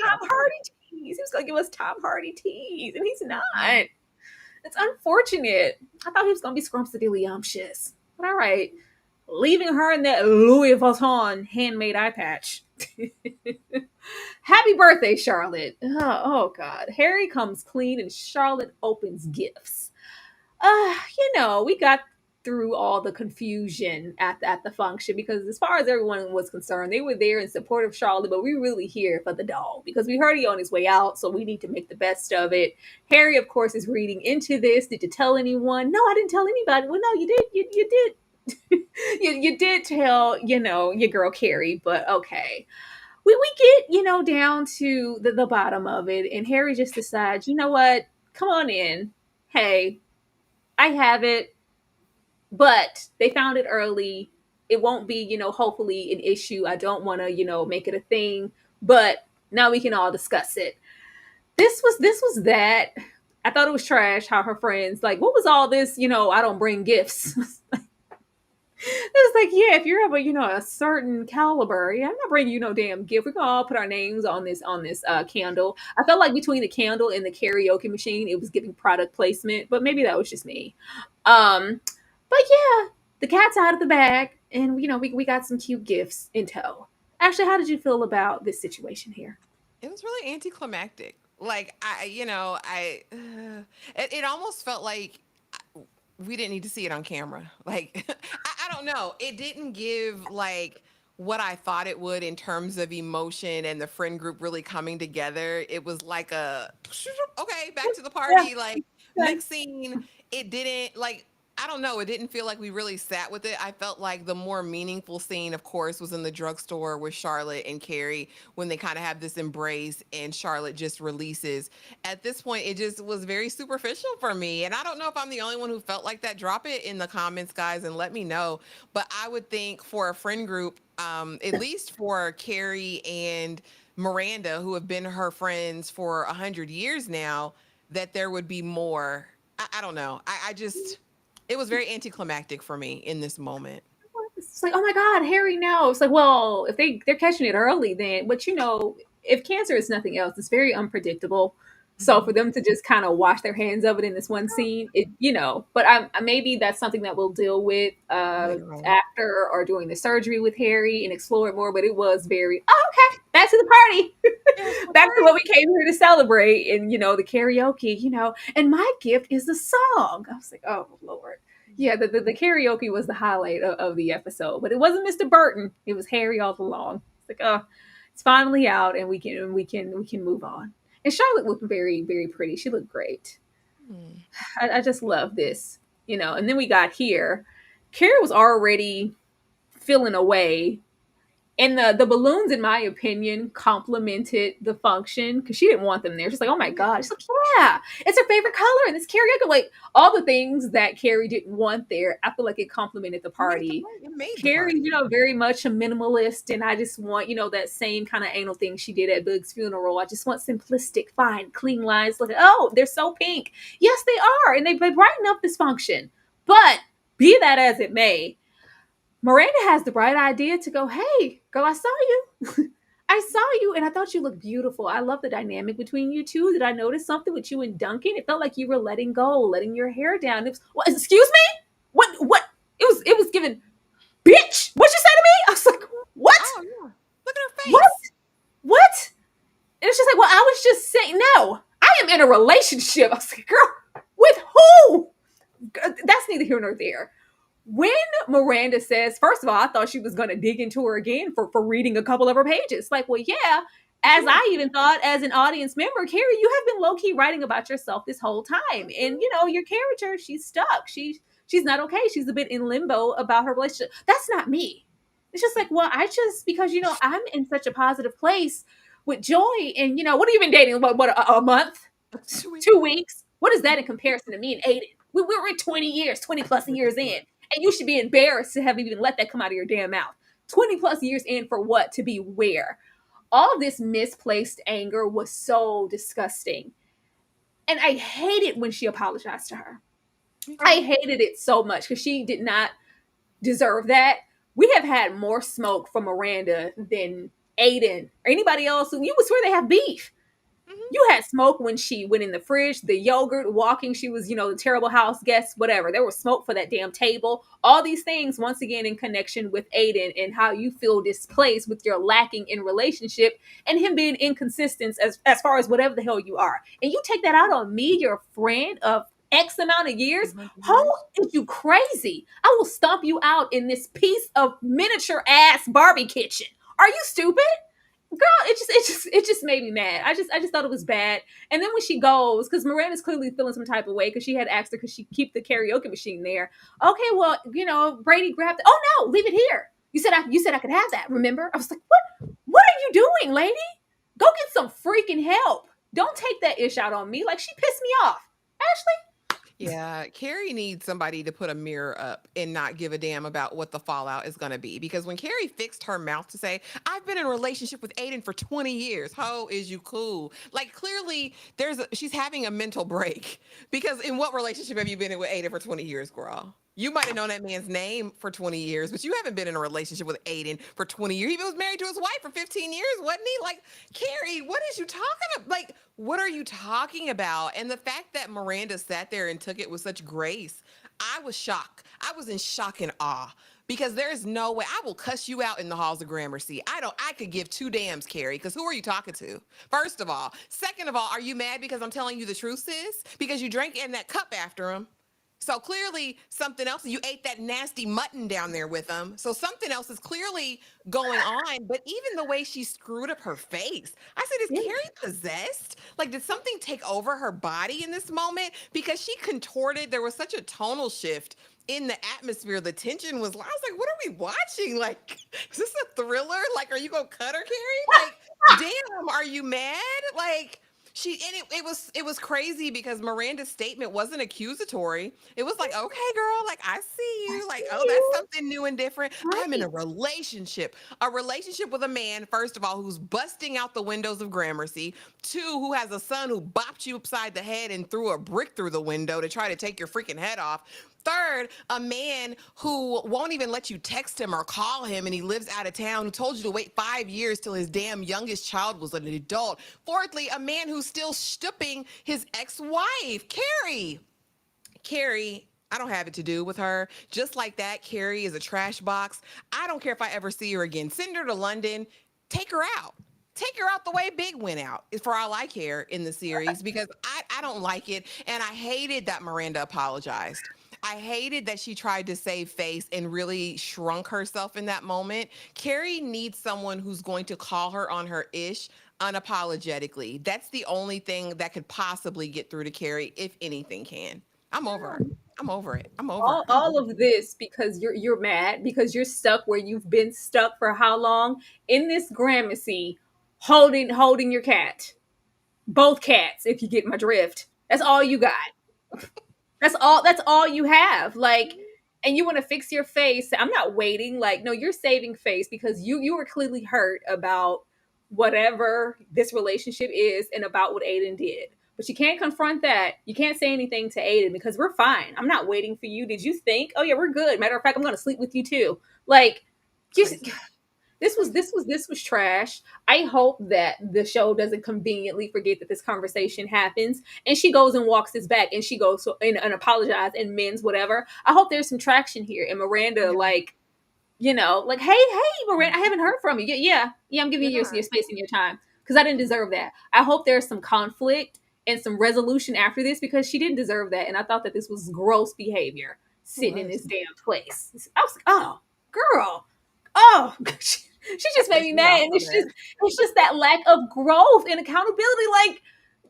Tom Hardy teas. He was gonna give us Tom Hardy teas, and he's not. It's unfortunate. I thought he was gonna be scrumptious. But all right, leaving her in that Louis Vuitton handmade eye patch. Happy birthday, Charlotte. Oh God. Harry comes clean and Charlotte opens gifts. we got through all the confusion at the function, because as far as everyone was concerned, they were there in support of Charlotte, but we really here for the dog because we heard he on his way out, so we need to make the best of it. Harry, of course, is reading into this. Did you tell anyone? No, I didn't tell anybody. Well, no, you did. You did. You did tell, your girl Carrie, but okay. We get, down to the bottom of it, and Harry just decides, you know what? Come on in. Hey, I have it, but they found it early. It won't be, hopefully an issue. I don't want to, make it a thing, but now we can all discuss it. This was that. I thought it was trash how her friends, like, what was all this, I don't bring gifts. It's like, yeah, if you're of a certain caliber, yeah, I'm not bringing you no damn gift. We're gonna all put our names on this candle. I felt like between the candle and the karaoke machine, it was giving product placement, but maybe that was just me. Um, but yeah, the cat's out of the bag, and we got some cute gifts in tow. Actually, how did you feel about this situation here? It was really anticlimactic. Like it almost felt like we didn't need to see it on camera. Like I don't know. It didn't give like what I thought it would in terms of emotion and the friend group really coming together. It was like a okay, back to the Yeah, party. Like yeah. next scene, it didn't like I don't know. It didn't feel like we really sat with it. I felt like the more meaningful scene, of course, was in the drugstore with Charlotte and Carrie when they kind of have this embrace and Charlotte just releases. At this point, it just was very superficial for me. And I don't know if I'm the only one who felt like that. Drop it in the comments, guys, and let me know. But I would think for a friend group, at least for Carrie and Miranda, who have been her friends for 100 years now, that there would be more. I don't know. I just it was very anticlimactic for me in this moment. It's like, oh my God, Harry, no. It's like, well, if they're catching it early, then, but if cancer is nothing else, it's very unpredictable. So for Mhm. them to just kind of wash their hands of it in this one scene, but maybe that's something that we'll deal with Later on. after or during the surgery with Harry and explore it more. But it was very, oh, okay, back to the party, Yes, the back to what we party. came here to celebrate, and the karaoke, and my gift is a song. I was like, oh Lord. Yeah, the karaoke was the highlight of the episode, but it wasn't Mr. Burton. It was Harry all along. It's like, oh, it's finally out, and we can move on. And Charlotte looked very very pretty. She looked great. Hmm. I just love this, And then we got here. Kara was already feeling away, and the balloons, in my opinion, complemented the function because she didn't want them there. She's like, oh my God. She's like, yeah, it's her favorite color. And it's karaoke. Like all the things that Carrie didn't want there, I feel like it complemented the party. It made the Carrie, party. very much a minimalist, and I just want, that same kind of anal thing she did at Boog's funeral. I just want simplistic, fine, clean lines. Look, oh, they're so pink. Yes, they are, and they brighten up this function. But be that as it may, Miranda has the bright idea to go, hey, girl, I saw you. I saw you and I thought you looked beautiful. I love the dynamic between you two. Did I notice something with you and Duncan? It felt like you were letting go, letting your hair down. It was, what, excuse me? What? It was given, bitch. What you say to me? I was like, what? Oh yeah. Look at her What? face. What? And it's just like, well, I was just saying, no, I am in a relationship. I was like, girl, with who? That's neither here nor there. When Miranda says, first of all, I thought she was going to dig into her again for reading a couple of her pages. Like, well, yeah, as Yeah. I even thought as an audience member, Carrie, you have been low key writing about yourself this whole time. And, your character, she's stuck. She's not okay. She's a bit in limbo about her relationship. That's not me. It's just like, well, because, I'm in such a positive place with Joy. And, what have you been dating? What, a month? 2 weeks. 2 weeks? What is that in comparison to me and Aiden? We're 20 years, 20 plus years in. And you should be embarrassed to have even let that come out of your damn mouth. 20 plus years in for what? To be where? All this misplaced anger was so disgusting. And I hated when she apologized to her. Me I too. hated it so much because she did not deserve that. We have had more smoke from Miranda than Aiden or anybody else. You would swear they have beef. Mhm. You had smoke when she went in the fridge, the yogurt, walking. She was, the terrible house guest, whatever. There was smoke for that damn table. All these things, once again, in connection with Aiden and how you feel displaced with your lacking in relationship and him being inconsistent as far as whatever the hell you are. And you take that out on me, your friend of X amount of years. 200 How years. is you crazy? I will stomp you out in this piece of miniature ass Barbie kitchen. Are you stupid? Girl, it just made me mad. I just thought it was bad. And then when she goes, because Miranda's clearly feeling some type of way because she had asked her could she keep the karaoke machine there. Okay, well, Brady grabbed it. Oh no, leave it here. You said I could have that, remember? I was like, what are you doing, lady? Go get some freaking help. Don't take that ish out on me. Like, she pissed me off. Ashley? Yeah, Carrie needs somebody to put a mirror up and not give a damn about what the fallout is going to be. Because when Carrie fixed her mouth to say, I've been in a relationship with Aiden for 20 years. Ho, is you cool? Like, clearly, she's having a mental break. Because in what relationship have you been in with Aiden for 20 years, girl? You might have known that man's name for 20 years, but you haven't been in a relationship with Aiden for 20 years. He was married to his wife for 15 years, wasn't he? Like, Carrie, what is you talking about? Like, what are you talking about? And the fact that Miranda sat there and took it with such grace, I was shocked. I was in shock and awe because there's no way I will cuss you out in the halls of Gramercy. I could give two damns, Carrie, because who are you talking to? First of all. Second of all, are you mad because I'm telling you the truth, sis? Because you drank in that cup after him. So clearly something else, you ate that nasty mutton down there with them. So something else is clearly going on. But even the way she screwed up her face, I said, is Yeah. Carrie possessed? Like, did something take over her body in this moment? Because she contorted, there was such a tonal shift in the atmosphere. The tension was, I was like, what are we watching? Like, is this a thriller? Like, are you going to cut her, Carrie? Like, damn, are you mad? Like, it was crazy because Miranda's statement wasn't accusatory. It was like, okay, girl, like I see I you. Like, see oh, that's you. something new and different. I'm in Right. a relationship with a man, first of all, who's busting out the windows of Gramercy. Two, who has a son who bopped you upside the head and threw a brick through the window to try to take your freaking head off. Third, a man who won't even let you text him or call him and he lives out of town, who told you to wait 5 years till his damn youngest child was an adult. Fourthly, a man who's still stooping his ex-wife, Carrie. Carrie, I don't have it to do with her. Just like that, Carrie is a trash box. I don't care if I ever see her again. Send her to London. Take her out. Take her out the way Big went out, is for all I care in the series, because I don't like it. And I hated that Miranda apologized. I hated that she tried to save face and really shrunk herself in that moment. Carrie needs someone who's going to call her on her ish unapologetically. That's the only thing that could possibly get through to Carrie, if anything can. I'm over her. I'm over it. I'm over all, her. all of this because you're mad because you're stuck where you've been stuck for how long in this Gramercy, holding your cat, both cats, if you get my drift. That's all you got. That's all you have. Like, and you want to fix your face. I'm not waiting. Like, no, you're saving face because you were clearly hurt about whatever this relationship is and about what Aiden did. But you can't confront that. You can't say anything to Aiden because we're fine. I'm not waiting for you. Did you think, oh yeah, we're good? Matter of fact, I'm gonna sleep with you too. Like, just Crazy. this was trash. I hope that the show doesn't conveniently forget that this conversation happens and she goes and walks this back and she goes and apologize and mends whatever. I hope there's some traction here and Miranda, Yeah. like, like, hey, Miranda, I haven't heard from you. Yeah, I'm giving you Goodbye. your space and your time because I didn't deserve that. I hope there's some conflict and some resolution after this because she didn't deserve that, and I thought that this was gross behavior It sitting in was. this damn place. I was like, oh, girl, oh, she just made me Especially mad, out and for that. it's just that lack of growth and accountability. Like,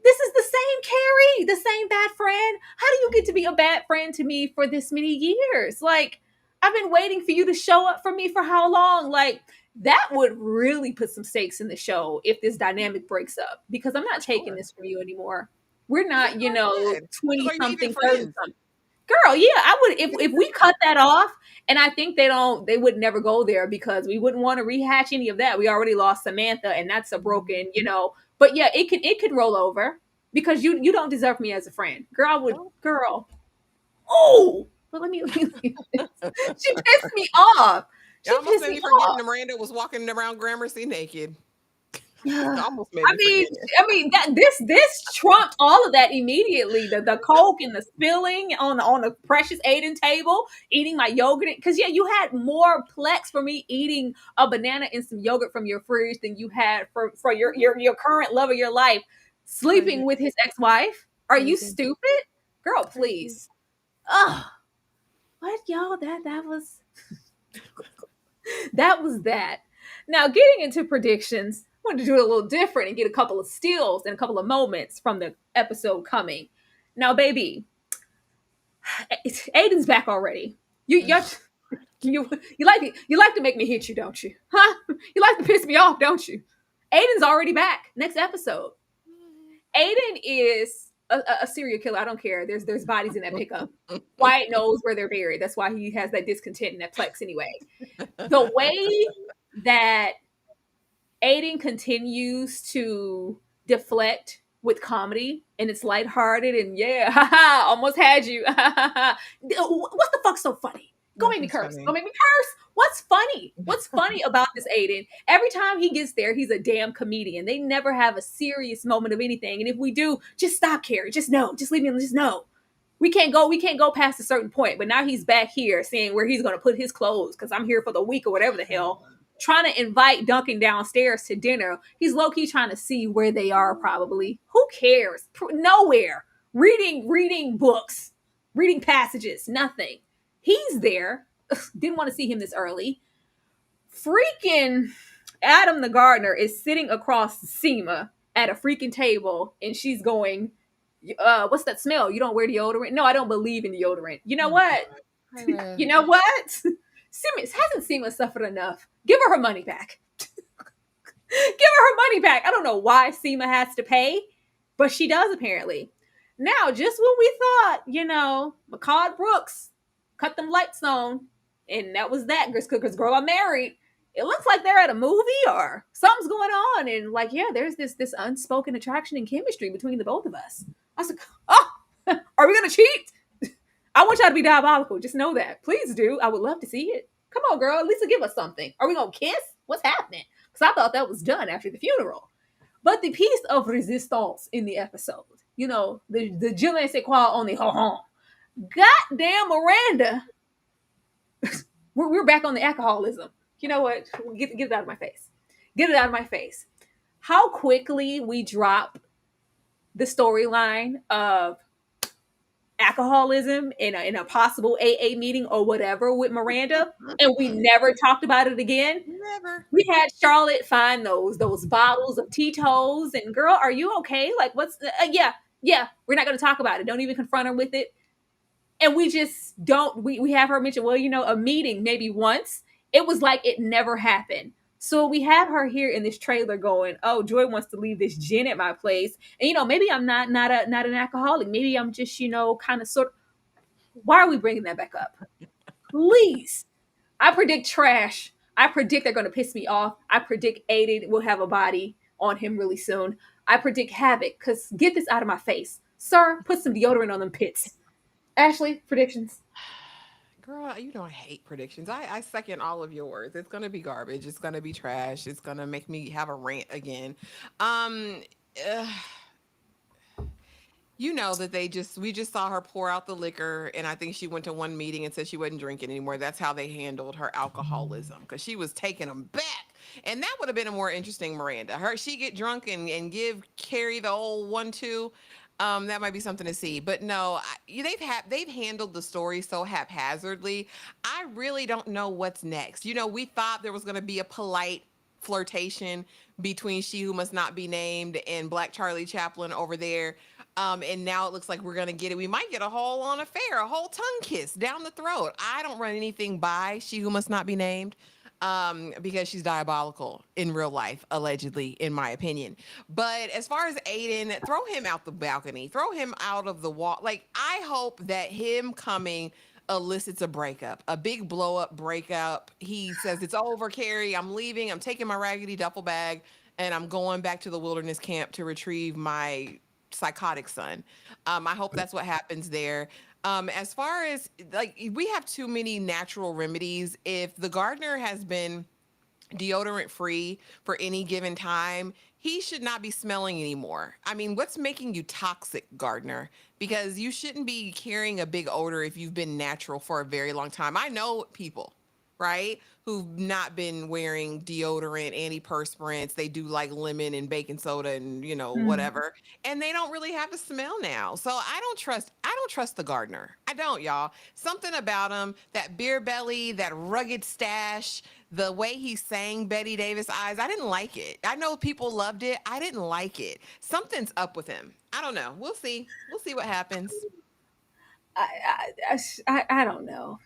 this is the same Carrie, the same bad friend. How do you get to be a bad friend to me for this many years? Like, I've been waiting for you to show up for me for how long? Like, that would really put some stakes in the show if this dynamic breaks up because I'm not For taking sure. this from you anymore. We're Because not, it's not good. Because 20 are you even something, 30 friends? something. Girl, yeah, I would if we cut that off, and I think they would never go there because we wouldn't want to rehatch any of that. We already lost Samantha, and that's a broken, but yeah, it could roll over because you don't deserve me as a friend. No. Girl. Oh, but let me she pissed me off. It She almost pissed made me me forget off. Miranda was walking around Gramercy naked. It Yeah. almost made I me mean, forget it. I mean that this trumped all of that immediately. The coke and the spilling on the precious Aiden table, eating my yogurt because yeah, you had more plex for me eating a banana and some yogurt from your fridge than you had for your current love of your life sleeping Crazy. with his ex wife. Are you Crazy. stupid? Girl, Crazy. please. Ugh. What y'all? That was that was that. Now, getting into predictions, I wanted to do it a little different and get a couple of steals and a couple of moments from the episode coming. Now, baby, Aiden's back already. You you like to make me hit you, don't you? Huh? You like to piss me off, don't you? Aiden's already back. Next episode. Aiden is a serial killer. I don't care. There's bodies in that pickup. Wyatt knows where they're buried. That's why he has that discontent and that plex anyway. The way that Aiden continues to deflect with comedy and it's lighthearted and yeah, haha, almost had you. What the fuck's so funny? Go make me Nothing's curse. funny. Go make me curse. What's funny? What's funny about this Aiden? Every time he gets there, he's a damn comedian. They never have a serious moment of anything. And if we do, just stop, Carrie. Just no. Just leave me alone. Just no. We can't go past a certain point. But now he's back here saying where he's gonna put his clothes because I'm here for the week or whatever the hell. Trying to invite Duncan downstairs to dinner. He's low-key trying to see where they are, probably. Who cares? Nowhere. Reading books, reading passages, nothing. He's there. Didn't want to see him this early. Freaking Adam the gardener is sitting across Seema at a freaking table, and she's going, what's that smell? You don't wear deodorant? No, I don't believe in deodorant. You know what? You know what? Hasn't Seema suffered enough? Give her money back. Give her money back. I don't know why Seema has to pay, but she does apparently. Now, just when we thought, McCall Brooks cut them lights on, and that was that, because girl, I'm married. It looks like they're at a movie or something's going on, and like, yeah, there's this unspoken attraction and chemistry between the both of us. I was like, oh, are we gonna cheat? I want y'all to be diabolical. Just know that. Please do. I would love to see it. Come on, girl. At least give us something. Are we gonna kiss? What's happening? Because I thought that was done after the funeral. But the piece of resistance in the episode, the je ne sais quoi on the ho-hum. Goddamn Miranda. We're back on the alcoholism. You know what? Get it out of my face. Get it out of my face. How quickly we drop the storyline of alcoholism in a possible AA meeting or whatever with Miranda, and we never talked about it again. Never. We had Charlotte find those bottles of Tito's, and girl, are you okay? Like, what's yeah, we're not going to talk about it. Don't even confront her with it. And we just don't. We have her mention, well, a meeting maybe once. It was like it never happened. So we have her here in this trailer going, oh, Joy wants to leave this gin at my place. And, maybe I'm not an alcoholic. Maybe I'm just, kind of sort of. Why are we bringing that back up? Please. I predict trash. I predict they're going to piss me off. I predict Aiden will have a body on him really soon. I predict havoc, because get this out of my face. Sir, put some deodorant on them pits. Ashley, predictions. Girl, I hate predictions. I second all of yours. It's gonna be garbage. It's gonna be trash. It's gonna make me have a rant again. Um, uh, that we just saw her pour out the liquor, and I think she went to one meeting and said she wasn't drinking anymore. That's how they handled her alcoholism, because she was taking them back, and that would have been a more interesting Miranda. She get drunk and give Carrie the old 1-2. That might be something to see, but no, they've handled the story so haphazardly. I really don't know what's next. We thought there was going to be a polite flirtation between She Who Must Not Be Named and Black Charlie Chaplin over there. And now it looks like we're going to get it. We might get a whole on affair, a whole tongue kiss down the throat. I don't run anything by She Who Must Not Be Named. Because she's diabolical in real life, allegedly, in my opinion. But as far as Aiden, throw him out the balcony, throw him out of the wall. Like, I hope that him coming elicits a breakup, a big blow up breakup. He says, it's over, Carrie. I'm leaving. I'm taking my raggedy duffel bag and I'm going back to the wilderness camp to retrieve my psychotic son. I hope that's what happens there. As far as we have too many natural remedies. If the gardener has been deodorant free for any given time, he should not be smelling anymore. I mean, what's making you toxic, gardener? Because you shouldn't be carrying a big odor if you've been natural for a very long time. I know people, right? Who've not been wearing deodorant, antiperspirants. They do like lemon and baking soda and whatever, and they don't really have a smell now. So I don't trust the gardener. I don't, y'all. Something about him, that beer belly, that rugged stash, the way he sang Betty Davis Eyes, I didn't like it. I know people loved it. I didn't like it. Something's up with him. I don't know. We'll see. We'll see what happens. I don't know.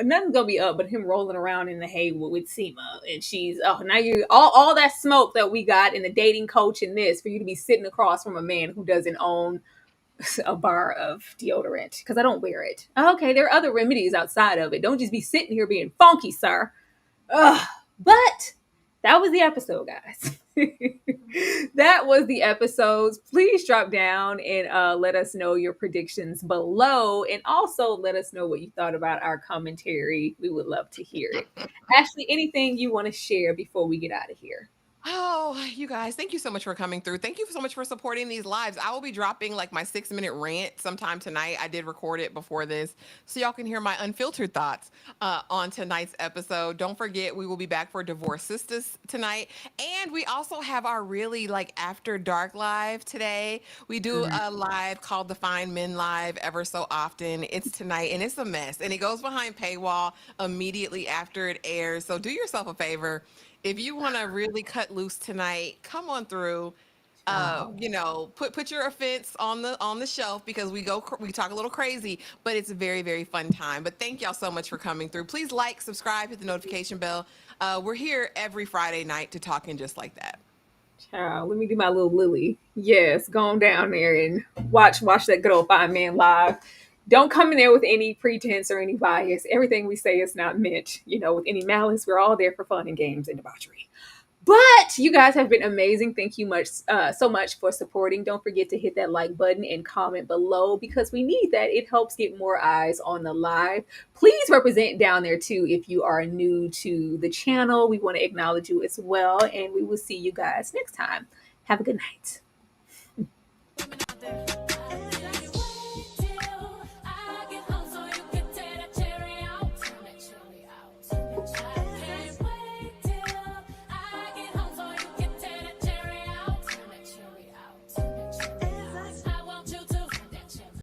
Nothing's gonna be up but him rolling around in the hay with Seema, and she's now you all that smoke that we got in the dating coach and this for you to be sitting across from a man who doesn't own a bar of deodorant because I don't wear it. Okay, there are other remedies outside of it. Don't just be sitting here being funky, sir. Ugh. But that was the episode, guys. That was the episodes. Please drop down and let us know your predictions below, and also let us know what you thought about our commentary. We would love to hear it. Ashley, anything you want to share before we get out of here? Oh, you guys, thank you so much for coming through. Thank you so much for supporting these lives. I will be dropping like my 6-minute rant sometime tonight. I did record it before this, so y'all can hear my unfiltered thoughts on tonight's episode. Don't forget, we will be back for Divorce Sisters tonight. And we also have our really like after dark live today. We do a live called the Fine Men Live ever so often. It's tonight and it's a mess. And it goes behind paywall immediately after it airs. So do yourself a favor. If you want to really cut loose tonight, come on through. Put your offense on the shelf because we talk a little crazy, but it's a very, very fun time. But thank y'all so much for coming through. Please like, subscribe, hit the notification bell. We're here every Friday night to talking just like that. Child, let me do my little Lily. Yes, go on down there and watch that good old Fine Man live. Don't come in there with any pretense or any bias. Everything we say is not meant, with any malice. We're all there for fun and games and debauchery. But you guys have been amazing. Thank you so much for supporting. Don't forget to hit that like button and comment below because we need that. It helps get more eyes on the live. Please represent down there too if you are new to the channel. We want to acknowledge you as well. And we will see you guys next time. Have a good night.